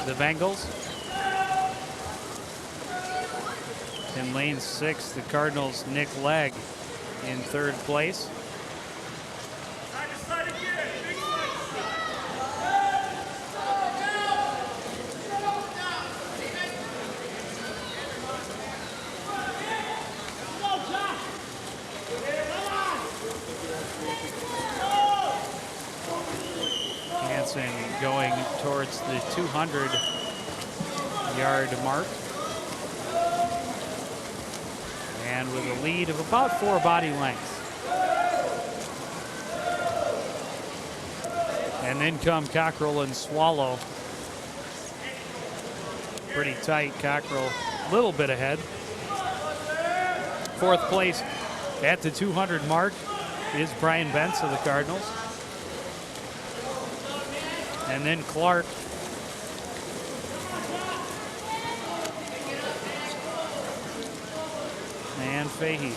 the Bengals. In lane 6, the Cardinals' Nick Legg in third place. Going towards the 200-yard mark. And with a lead of about 4 body lengths. And then come Cockrell and Swallow. Pretty tight. Cockrell a little bit ahead. Fourth place at the 200 mark is Brian Bentz of the Cardinals. And then Clark. And Fahey.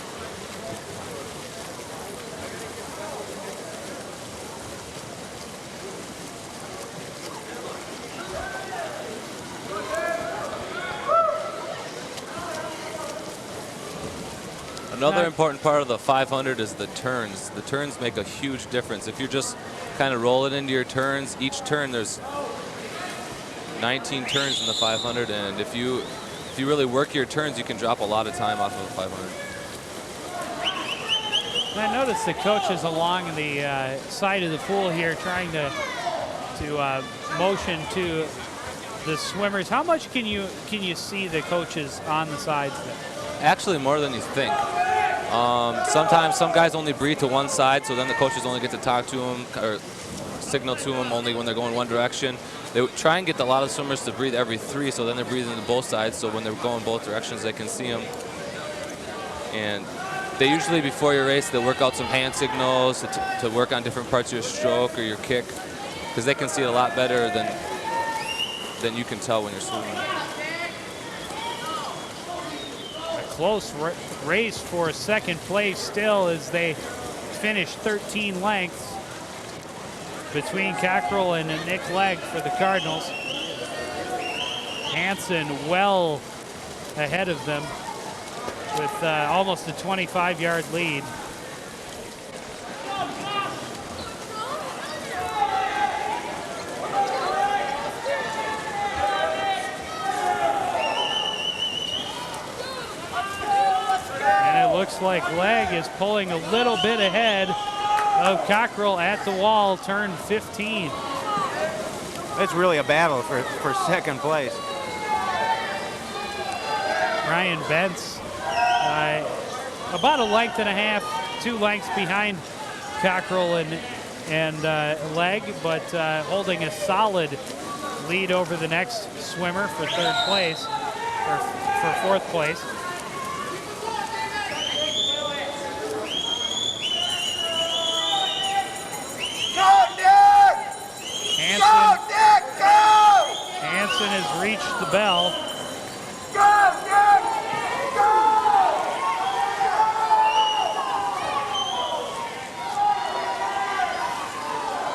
Another important part of the 500 is the turns. The turns make a huge difference. If you're just kind of rolling into your turns, each turn there's 19 turns in the 500, and if you really work your turns, you can drop a lot of time off of the 500. I noticed the coaches along the side of the pool here trying to motion to the swimmers. How much can you see the coaches on the sides there? Actually, more than you think. Sometimes some guys only breathe to one side, so then the coaches only get to talk to them or signal to them only when they're going one direction. They try and get a lot of swimmers to breathe every 3, so then they're breathing to both sides, so when they're going both directions, they can see them. And they usually, before your race, they'll work out some hand signals to work on different parts of your stroke or your kick, because they can see it a lot better than you can tell when you're swimming. Close race for second place still as they finish 13 lengths between Cockrell and Nick Legg for the Cardinals. Hansen well ahead of them with almost a 25-yard lead. Looks like Legg is pulling a little bit ahead of Cockrell at the wall, turn 15. It's really a battle for second place. Brian Bentz, about a length and a half, 2 lengths behind Cockrell and Legg, but holding a solid lead over the next swimmer for third place, or for fourth place. Hansen has reached the bell.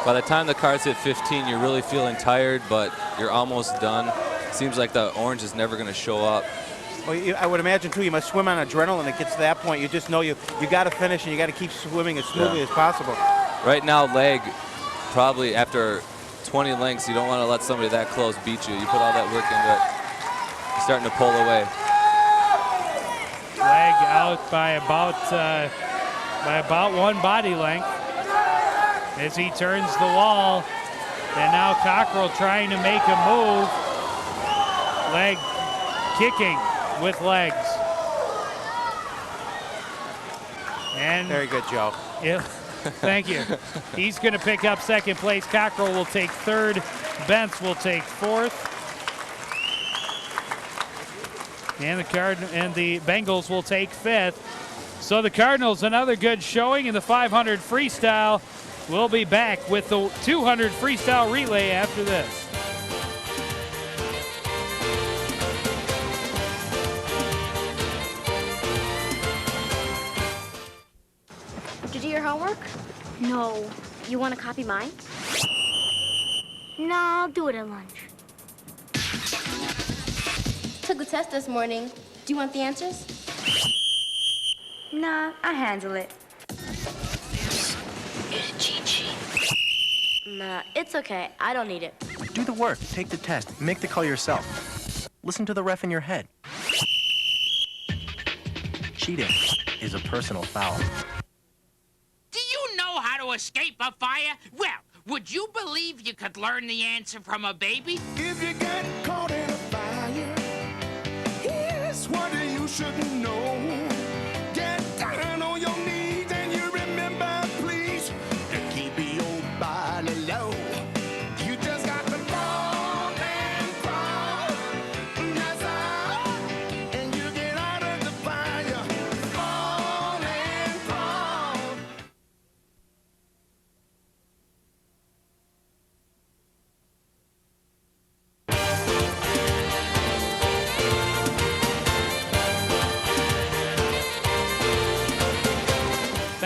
By the time the cards hit 15, you're really feeling tired, but you're almost done. Seems like the orange is never going to show up. Well, I would imagine, too, you must swim on adrenaline. It gets to that point. You just know you got to finish, and you got to keep swimming as smoothly as possible. Right now, Legg, probably after 20 lengths, you don't want to let somebody that close beat you. You put all that work into it. You're starting to pull away. Legg out by about 1 body length as he turns the wall. And now Cockrell trying to make a move. Legg kicking with legs. And very good, Joe. Yeah. Thank you. He's going to pick up second place. Cockrell will take third. Bentz will take fourth. And the Bengals will take fifth. So the Cardinals, another good showing in the 500 freestyle. We'll be back with the 200 freestyle relay after this. Did you do your homework? No. You want to copy mine? No, I'll do it at lunch. Took the test this morning. Do you want the answers? Nah, I handle it. Cheat sheet. Nah, it's okay. I don't need it. Do the work, take the test, make the call yourself. Listen to the ref in your head. Cheating is a personal foul. Do you know how to escape a fire? Well, would you believe you could learn the answer from a baby? If you get caught in a fire, here's what you should know. Get down on your knees and you remember, please, to keep your body low.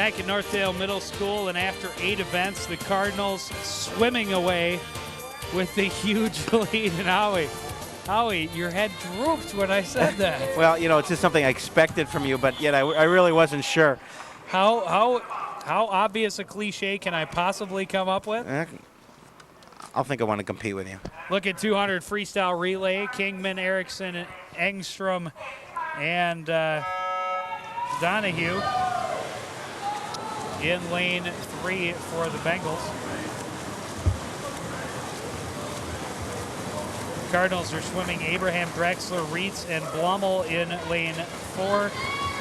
back at Northdale Middle School, and after 8 events, the Cardinals swimming away with the huge lead. And Howie, your head drooped when I said that. Well, you know, it's just something I expected from you, but yet I really wasn't sure. How obvious a cliche can I possibly come up with? I'll think I want to compete with you. Look at 200 freestyle relay. Kingman, Erickson, Engstrom, and Donahue in lane 3 for the Bengals. Cardinals are swimming Abraham, Drexler, Reitz, and Blummel in lane 4.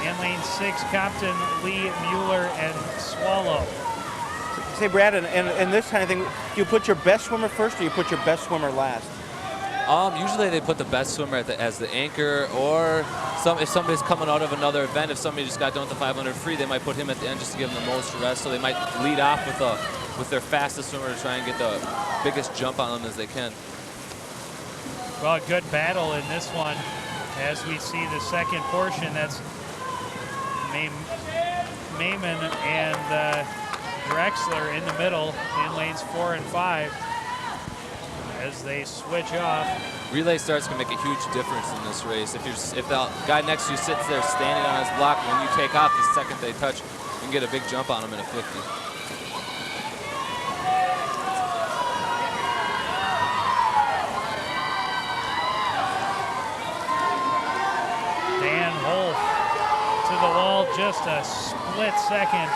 In lane 6, Compton, Lee, Mueller, and Swallow. Say, Brad, and this kind of thing, do you put your best swimmer first or you put your best swimmer last? Usually they put the best swimmer as the anchor, or if somebody's coming out of another event, if somebody just got done with the 500 free, they might put him at the end just to give him the most rest. So they might lead off with their fastest swimmer to try and get the biggest jump on them as they can. Well, a good battle in this one as we see the second portion. That's Maiman and Drexler in the middle in lanes 4 and 5 as they switch off. Relay starts can make a huge difference in this race. If the guy next to you sits there standing on his block, when you take off the second they touch, you can get a big jump on him in a 50. Dan Holt to the wall, just a split second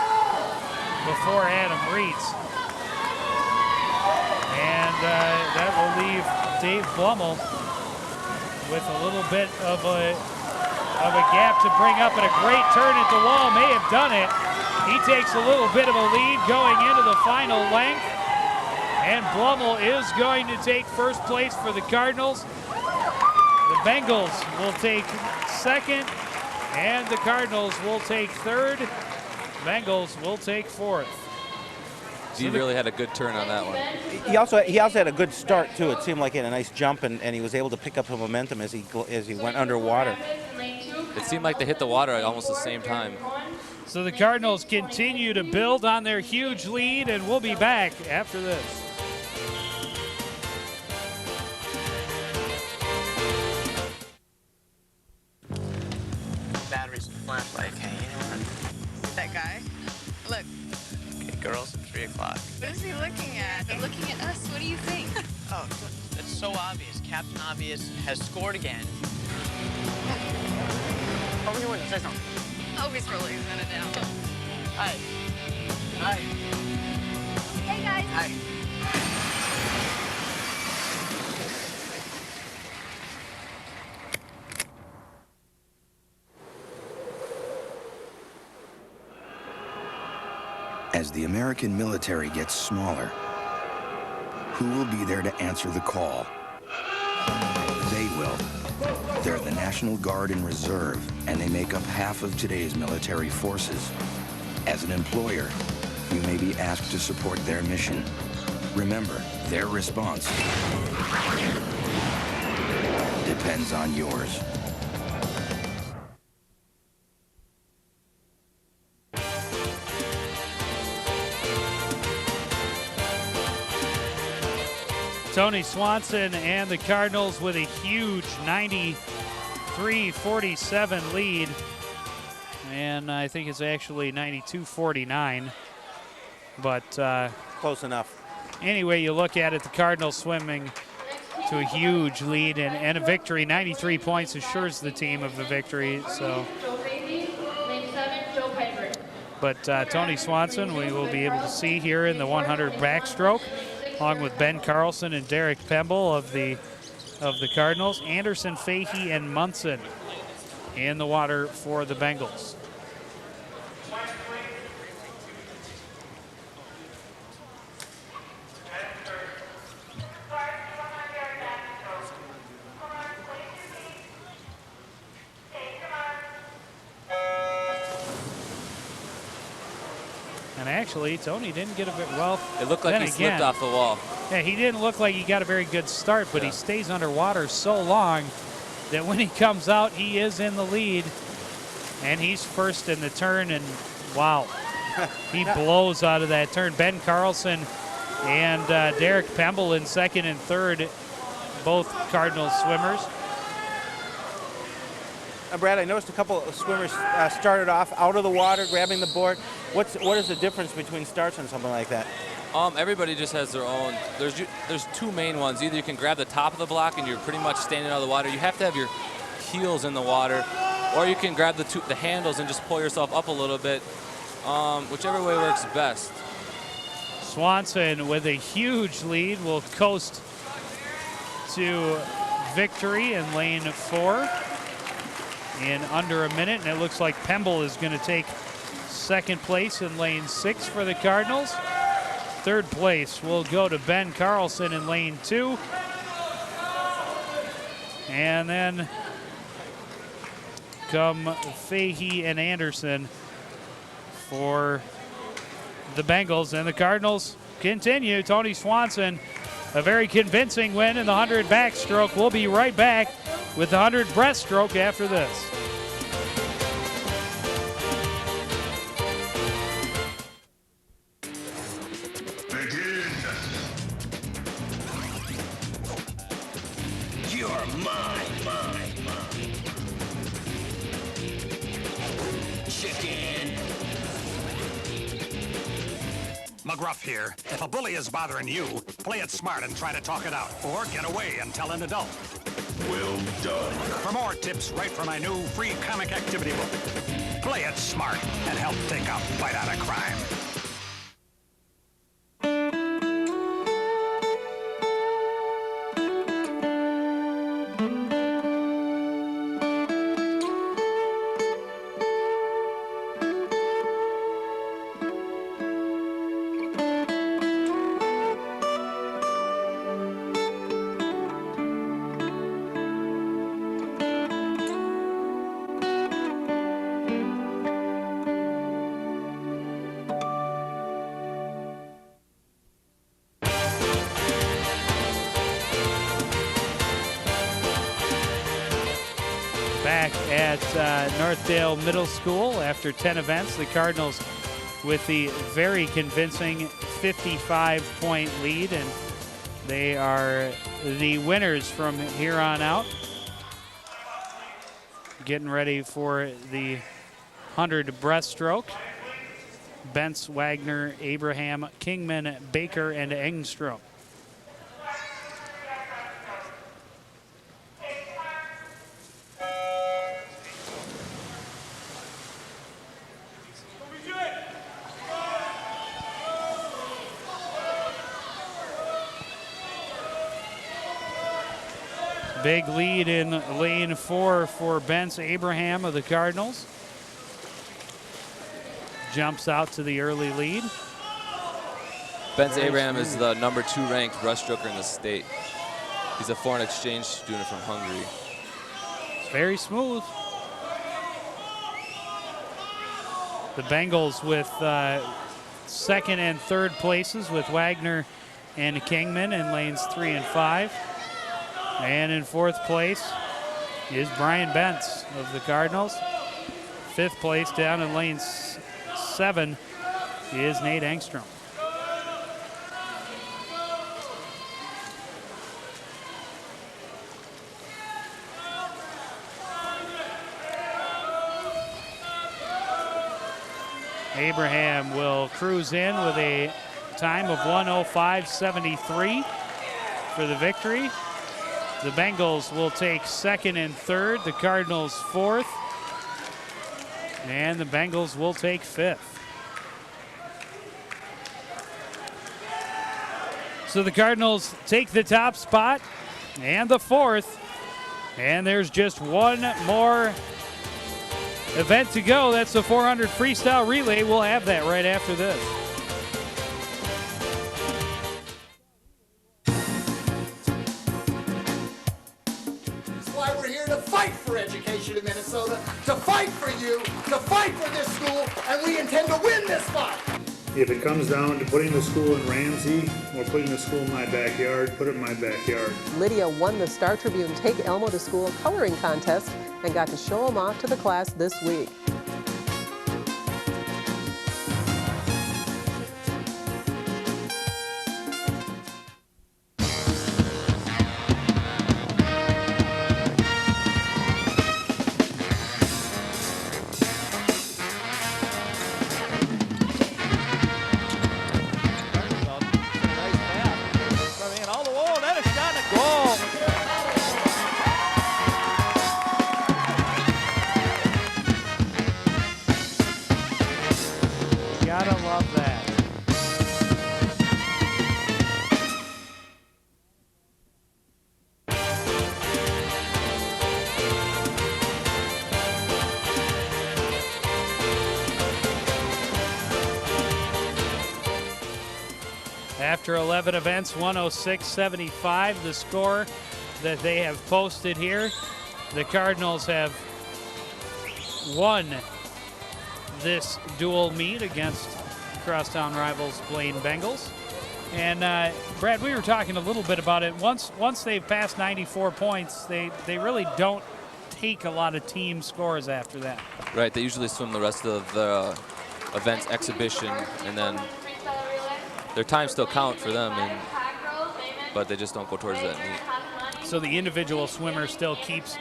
before Adam Reitz. And that will leave Dave Blummel with a little bit of a gap to bring up, and a great turn at the wall may have done it. He takes a little bit of a lead going into the final length, and Blummel is going to take first place for the Cardinals. The Bengals will take second, and the Cardinals will take third. Bengals will take fourth. He really had a good turn on that one. He also had a good start too. It seemed like he had a nice jump, and he was able to pick up some momentum as he went underwater. It seemed like they hit the water at almost the same time. So the Cardinals continue to build on their huge lead, and we'll be back after this. Batteries and flashlight. Okay, you know what? That guy? Look. Okay, girls, 3 o'clock. What is he looking at? They're looking at us. What do you think? Oh, it's so obvious. Captain Obvious has scored again. Over here, say something. Oh, he's really gonna down. Hi. Hi. Hey, guys. Hi. As the American military gets smaller, who will be there to answer the call? They will. They're the National Guard and Reserve, and they make up half of today's military forces. As an employer, you may be asked to support their mission. Remember, their response depends on yours. Tony Swanson and the Cardinals with a huge 93-47 lead. And I think it's actually 92-49. But close enough. Anyway, you look at it, the Cardinals swimming to a huge lead and a victory. 93 points assures the team of the victory. So, but Tony Swanson, we will be able to see here in the 100 backstroke, along with Ben Carlson and Derek Pemble of the Cardinals. Anderson, Fahey, and Munson in the water for the Bengals. And actually, Tony didn't get a bit well. It looked like he slipped off the wall. Yeah, he didn't look like he got a very good start, but he stays underwater so long that when he comes out, he is in the lead. And he's first in the turn, and wow. He blows out of that turn. Ben Carlson and Derek Pemble in second and third, both Cardinals swimmers. Brad, I noticed a couple of swimmers started off out of the water, grabbing the board. What is the difference between starts and something like that? Everybody just has their own. There's two main ones. Either you can grab the top of the block and you're pretty much standing out of the water. You have to have your heels in the water, or you can grab the handles and just pull yourself up a little bit. Whichever way works best. Swanson with a huge lead will coast to victory in lane 4 in under a minute, and it looks like Pemble is going to take second place in lane 6 for the Cardinals. Third place will go to Ben Carlson in lane 2. And then come Fahey and Anderson for the Bengals. And the Cardinals continue. Tony Swanson, a very convincing win in the 100 backstroke. We'll be right back with the 100 breaststroke after this. McGruff here. If a bully is bothering you, play it smart and try to talk it out. Or get away and tell an adult. Well done. For more tips, write for my new free comic activity book. Play it smart and help take a bite out of crime. Back at Northdale Middle School after 10 events, the Cardinals with the very convincing 55-point lead, and they are the winners from here on out. Getting ready for the 100 breaststroke. Bentz, Wagner, Abraham, Kingman, Baker, and Engstrom. Big lead in lane 4 for Bentz Abraham of the Cardinals. Jumps out to the early lead. Bentz Abraham is the number 2 ranked breaststroker in the state. He's a foreign exchange student from Hungary. It's very smooth. The Bengals with second and third places with Wagner and Kingman in lanes 3 and 5. And in fourth place is Brian Bentz of the Cardinals. Fifth place down in lane 7 is Nate Engstrom. Abraham will cruise in with a time of 1:05.73 for the victory. The Bengals will take second and third, the Cardinals fourth, and the Bengals will take fifth. So the Cardinals take the top spot and the fourth, and there's just one more event to go. That's the 400 freestyle relay. We'll have that right after this. In Minnesota, to fight for you, to fight for this school, and we intend to win this fight. If it comes down to putting the school in Ramsey or putting the school in my backyard, put it in my backyard. Lydia won the Star Tribune Take Elmo to School coloring contest and got to show them off to the class this week. Gotta love that. After 11 events, 106-75, the score that they have posted here. The Cardinals have won this dual meet against crosstown rivals Blaine Bengals. And Brad, we were talking a little bit about it. Once they've passed 94 points, they really don't take a lot of team scores after that. Right, they usually swim the rest of the event's exhibition, and then their times still count for them, but they just don't go towards that meet. So the individual swimmer still keeps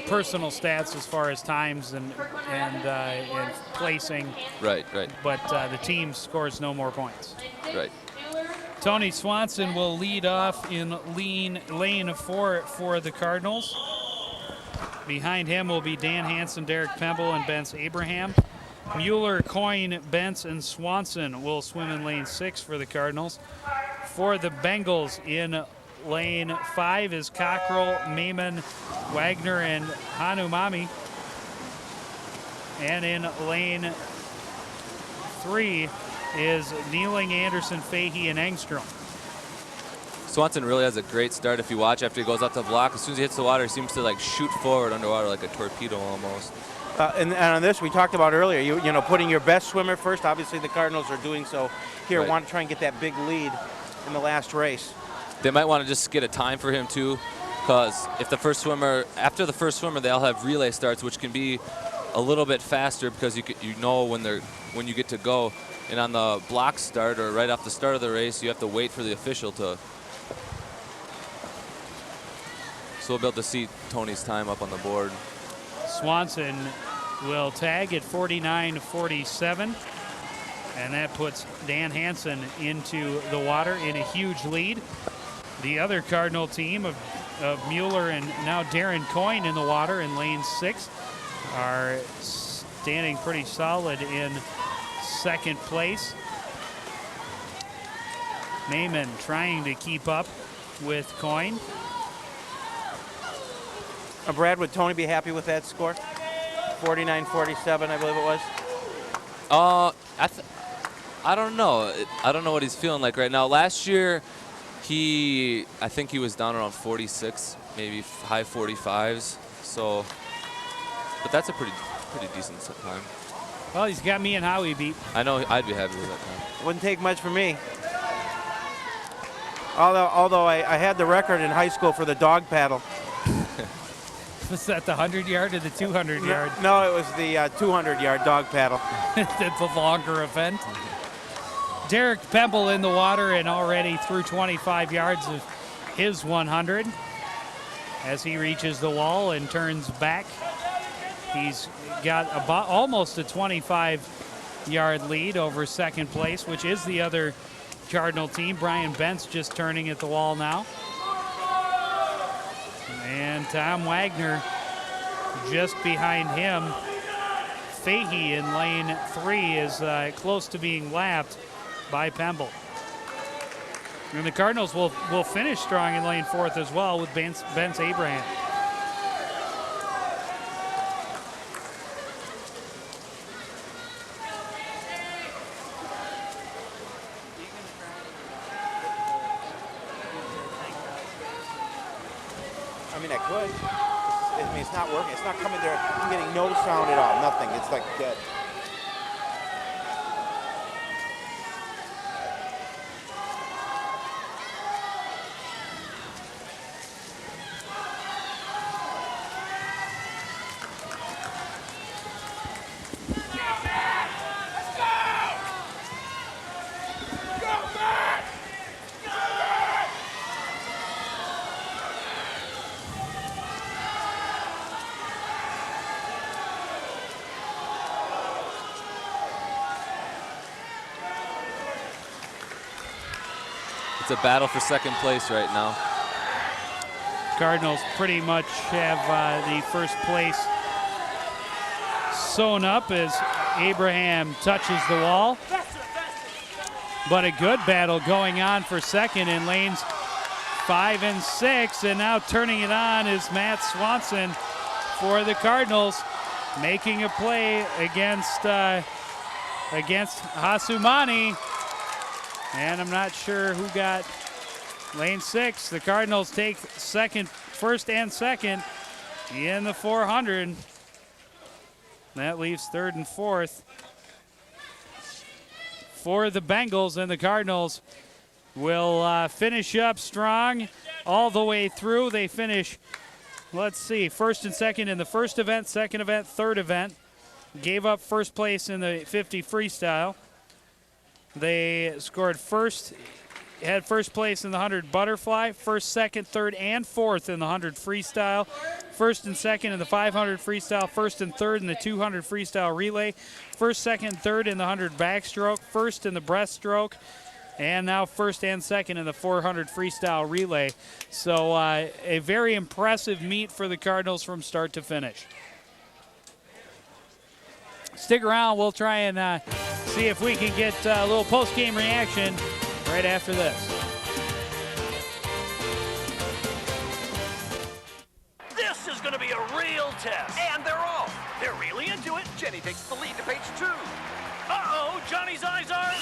personal stats as far as times and placing. Right. But the team scores no more points. Right. Tony Swanson will lead off in lane 4 for the Cardinals. Behind him will be Dan Hansen, Derek Pemble, and Bence Abraham. Mueller, Coyne, Bence, and Swanson will swim in lane 6 for the Cardinals. For the Bengals in lane 5 is Cockrell, Maiman, Wagner, and Hanumami. And in lane 3 is Kneeling, Anderson, Fahey, and Engstrom. Swanson really has a great start. If you watch after he goes out to block, as soon as he hits the water, he seems to like shoot forward underwater like a torpedo almost. And on this, we talked about earlier, you know, putting your best swimmer first. Obviously, the Cardinals are doing so here. Right. Want to try and get that big lead in the last race. They might want to just get a time for him too, because if the first swimmer, after the first swimmer, they'll have relay starts, which can be a little bit faster because you know when you get to go. And on the block start or right off the start of the race, you have to wait for the official to. So we'll be able to see Tony's time up on the board. Swanson will tag at 49.47, and that puts Dan Hansen into the water in a huge lead. The other Cardinal team of Mueller and now Darren Coyne in the water in lane 6 are standing pretty solid in second place. Maiman trying to keep up with Coyne. Brad, would Tony be happy with that score? 49-47, I believe it was. I don't know. I don't know what he's feeling like right now. Last year, I think he was down around 46, maybe high 45s. So, but that's a pretty decent time. Well, he's got me and Howie beat. I know I'd be happy with that time. Wouldn't take much for me. Although I had the record in high school for the dog paddle. Was that the 100-yard or the 200-yard? No, it was the 200-yard dog paddle. That's a longer event. Derek Pemble in the water and already through 25 yards of his 100 as he reaches the wall and turns back. He's got about almost a 25-yard lead over second place, which is the other Cardinal team. Brian Bence just turning at the wall now. And Tom Wagner just behind him. Fahey in lane 3 is close to being lapped by Pemble. And the Cardinals will finish strong in lane 4 as well with Bence Abraham. I mean, I could. I mean, it's not working. It's not coming there. I'm getting no sound at all. Nothing. It's like dead. It's a battle for second place right now. Cardinals pretty much have the first place sewn up as Abraham touches the wall. But a good battle going on for second in lanes 5 and 6. And now turning it on is Matt Swanson for the Cardinals, making a play against Hasumani. And I'm not sure who got lane 6. The Cardinals take first and second in the 400. That leaves third and fourth for the Bengals, and the Cardinals will finish up strong all the way through. They finish, let's see, first and second in the first event, second event, third event. Gave up first place in the 50 freestyle. They scored had first place in the 100 butterfly, first, second, third, and fourth in the 100 freestyle, first and second in the 500 freestyle, first and third in the 200 freestyle relay, first, second, third in the 100 backstroke, first in the breaststroke, and now first and second in the 400 freestyle relay. So a very impressive meet for the Cardinals from start to finish. Stick around. We'll try and see if we can get a little post-game reaction right after this. This is going to be a real test. And they're off. They're really into it. Jenny takes the lead to page 2. Uh-oh, Johnny's eyes are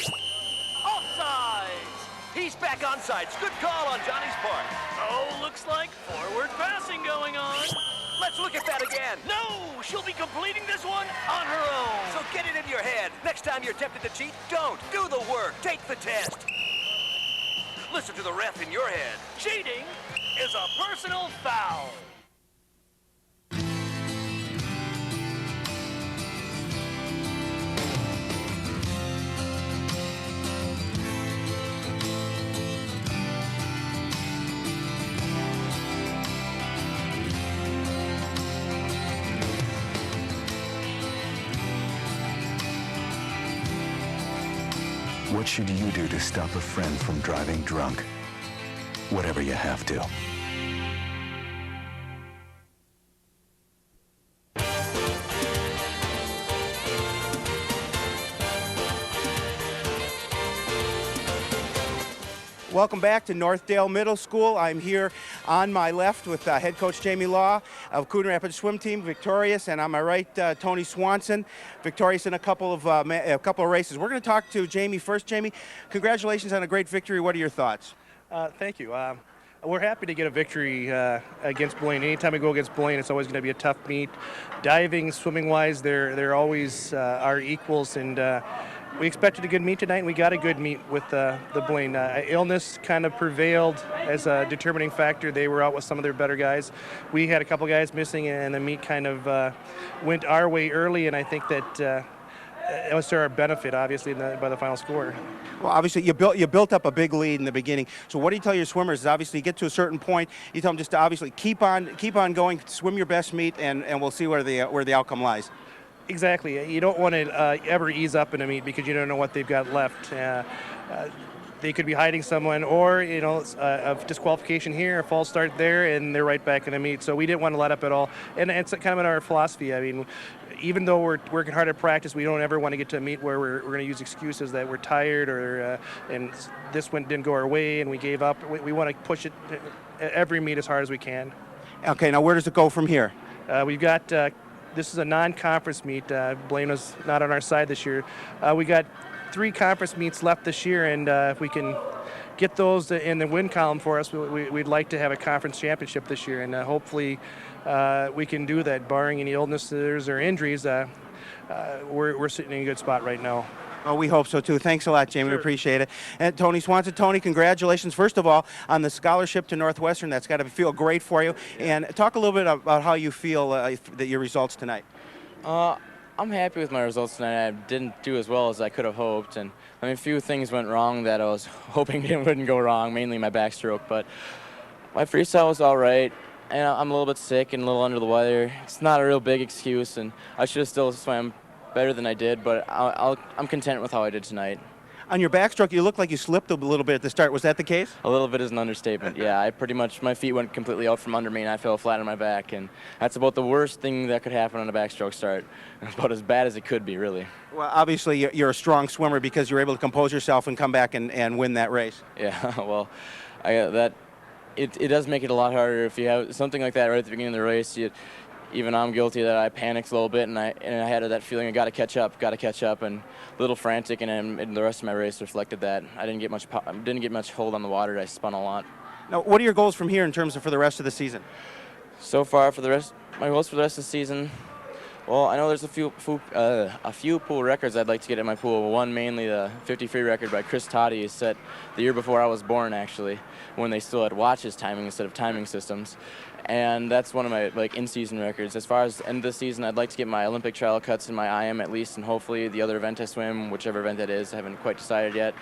offsides. He's back on sides. Good call on Johnny's part. Oh, looks like forward passing going on. Let's look at that again. No, she'll be completing this one on her own. So get it in your head. Next time you're tempted to cheat, don't. Do the work. Take the test. Listen to the ref in your head. Cheating is a personal foul. What should you do to stop a friend from driving drunk? Whatever you have to. Welcome back to Northdale Middle School. I'm here on my left with head coach Jamie Law of Coon Rapids Swim Team, victorious, and on my right, Tony Swanson, victorious in a couple of races. We're going to talk to Jamie first. Jamie, congratulations on a great victory. What are your thoughts? Thank you. We're happy to get a victory against Blaine. Anytime we go against Blaine, it's always going to be a tough meet. Diving, swimming-wise, they're always our equals, and we expected a good meet tonight, and we got a good meet with the Blaine. Illness kind of prevailed as a determining factor. They were out with some of their better guys. We had a couple guys missing, and the meet kind of went our way early, and I think that it was to our benefit, obviously, by the final score. Well, obviously, you built up a big lead in the beginning. So what do you tell your swimmers? Is obviously, you get to a certain point, you tell them just to obviously keep on going, swim your best meet, and we'll see where the outcome lies. Exactly. You don't want to ever ease up in a meet because you don't know what they've got left. They could be hiding someone, or a disqualification here, a false start there, and they're right back in the meet. So we didn't want to let up at all, and it's kind of in our philosophy. I mean, even though we're working hard at practice, we don't ever want to get to a meet where we're going to use excuses that we're tired or and this one didn't go our way and we gave up. We want to push it every meet as hard as we can. Okay, now where does it go from here? We've got. This is a non-conference meet. Blaine was not on our side this year. We got 3 conference meets left this year, and if we can get those in the win column for us, we'd like to have a conference championship this year, and hopefully we can do that, barring any illnesses or injuries. We're sitting in a good spot right now. Oh, we hope so, too. Thanks a lot, Jamie. Sure. We appreciate it. And Tony Swanson. Tony, congratulations, first of all, on the scholarship to Northwestern. That's got to feel great for you. And talk a little bit about how you feel that your results tonight. I'm happy with my results tonight. I didn't do as well as I could have hoped. And I mean, a few things went wrong that I was hoping wouldn't go wrong, mainly my backstroke. But my freestyle was all right. And I'm a little bit sick and a little under the weather. It's not a real big excuse, and I should have still swam better than I did, but I'm content with how I did tonight. On your backstroke, you looked like you slipped a little bit at the start. Was that the case? A little bit is an understatement. Yeah, I pretty much, my feet went completely out from under me and I fell flat on my back. And that's about the worst thing that could happen on a backstroke start. It's about as bad as it could be, really. Well, obviously, you're a strong swimmer because you're able to compose yourself and come back and win that race. Yeah, well, it does make it a lot harder if you have something like that right at the beginning of the race. Even I'm guilty that I panicked a little bit, and I had that feeling I got to catch up, and a little frantic, and the rest of my race reflected that. I didn't get much hold on the water. I spun a lot. Now, what are your goals from here in terms of for the rest of the season? So far, my goals for the rest of the season. Well, I know there's a few pool records I'd like to get in my pool. One mainly the 50 free record by Chris Toddy is set the year before I was born, actually, when they still had watches timing instead of timing systems. And that's one of my in-season records. As far as end of the season, I'd like to get my Olympic trial cuts in my IM at least, and hopefully the other event I swim, whichever event that is, I haven't quite decided yet.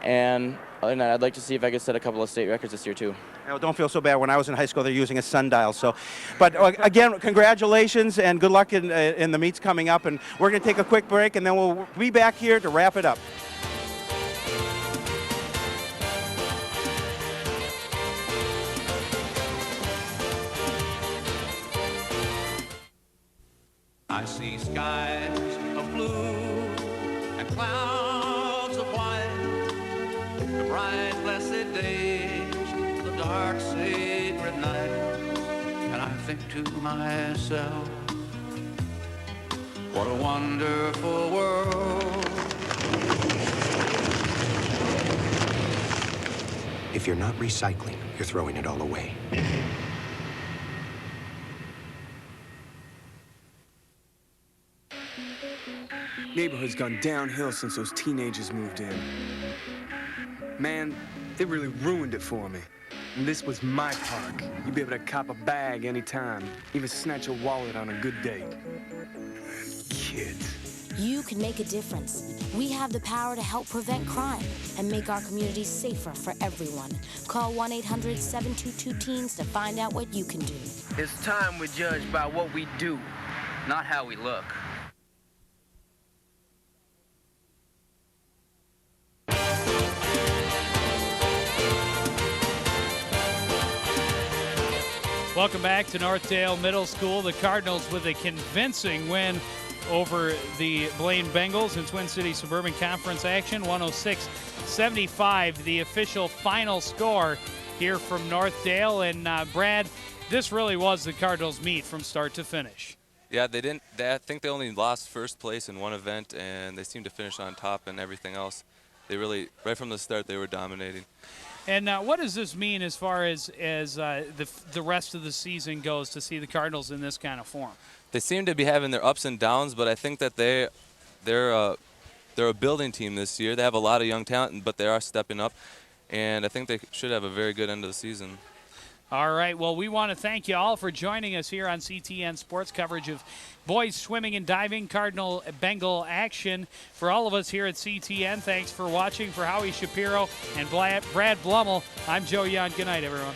And other than that, I'd like to see if I could set a couple of state records this year too. Now, don't feel so bad. When I was in high school, they're using a sundial. So, but again, congratulations and good luck in the meets coming up. And we're going to take a quick break, and then we'll be back here to wrap it up. I see skies of blue and clouds of white, the bright blessed days, the dark sacred night, and I think to myself, what a wonderful world. If you're not recycling, you're throwing it all away. Neighborhood's gone downhill since those teenagers moved in. Man, they really ruined it for me. And this was my park. You'd be able to cop a bag anytime, even snatch a wallet on a good day. Kids. You can make a difference. We have the power to help prevent crime and make our communities safer for everyone. Call 1-800-722-TEENS to find out what you can do. It's time we judge by what we do, not how we look. Welcome back to Northdale Middle School. The Cardinals with a convincing win over the Blaine Bengals in Twin Cities Suburban Conference action, 106-75, the official final score here from Northdale. And Brad, this really was the Cardinals' meet from start to finish. Yeah, I think they only lost first place in one event, and they seemed to finish on top in everything else. They really, right from the start, they were dominating. And what does this mean as far as the rest of the season goes to see the Cardinals in this kind of form? They seem to be having their ups and downs, but I think that they're a building team this year. They have a lot of young talent, but they are stepping up, and I think they should have a very good end of the season. All right, well, we want to thank you all for joining us here on CTN Sports coverage of boys swimming and diving, Cardinal Bengal action. For all of us here at CTN, thanks for watching. For Howie Shapiro and Brad Blummel, I'm Joe Young. Good night, everyone.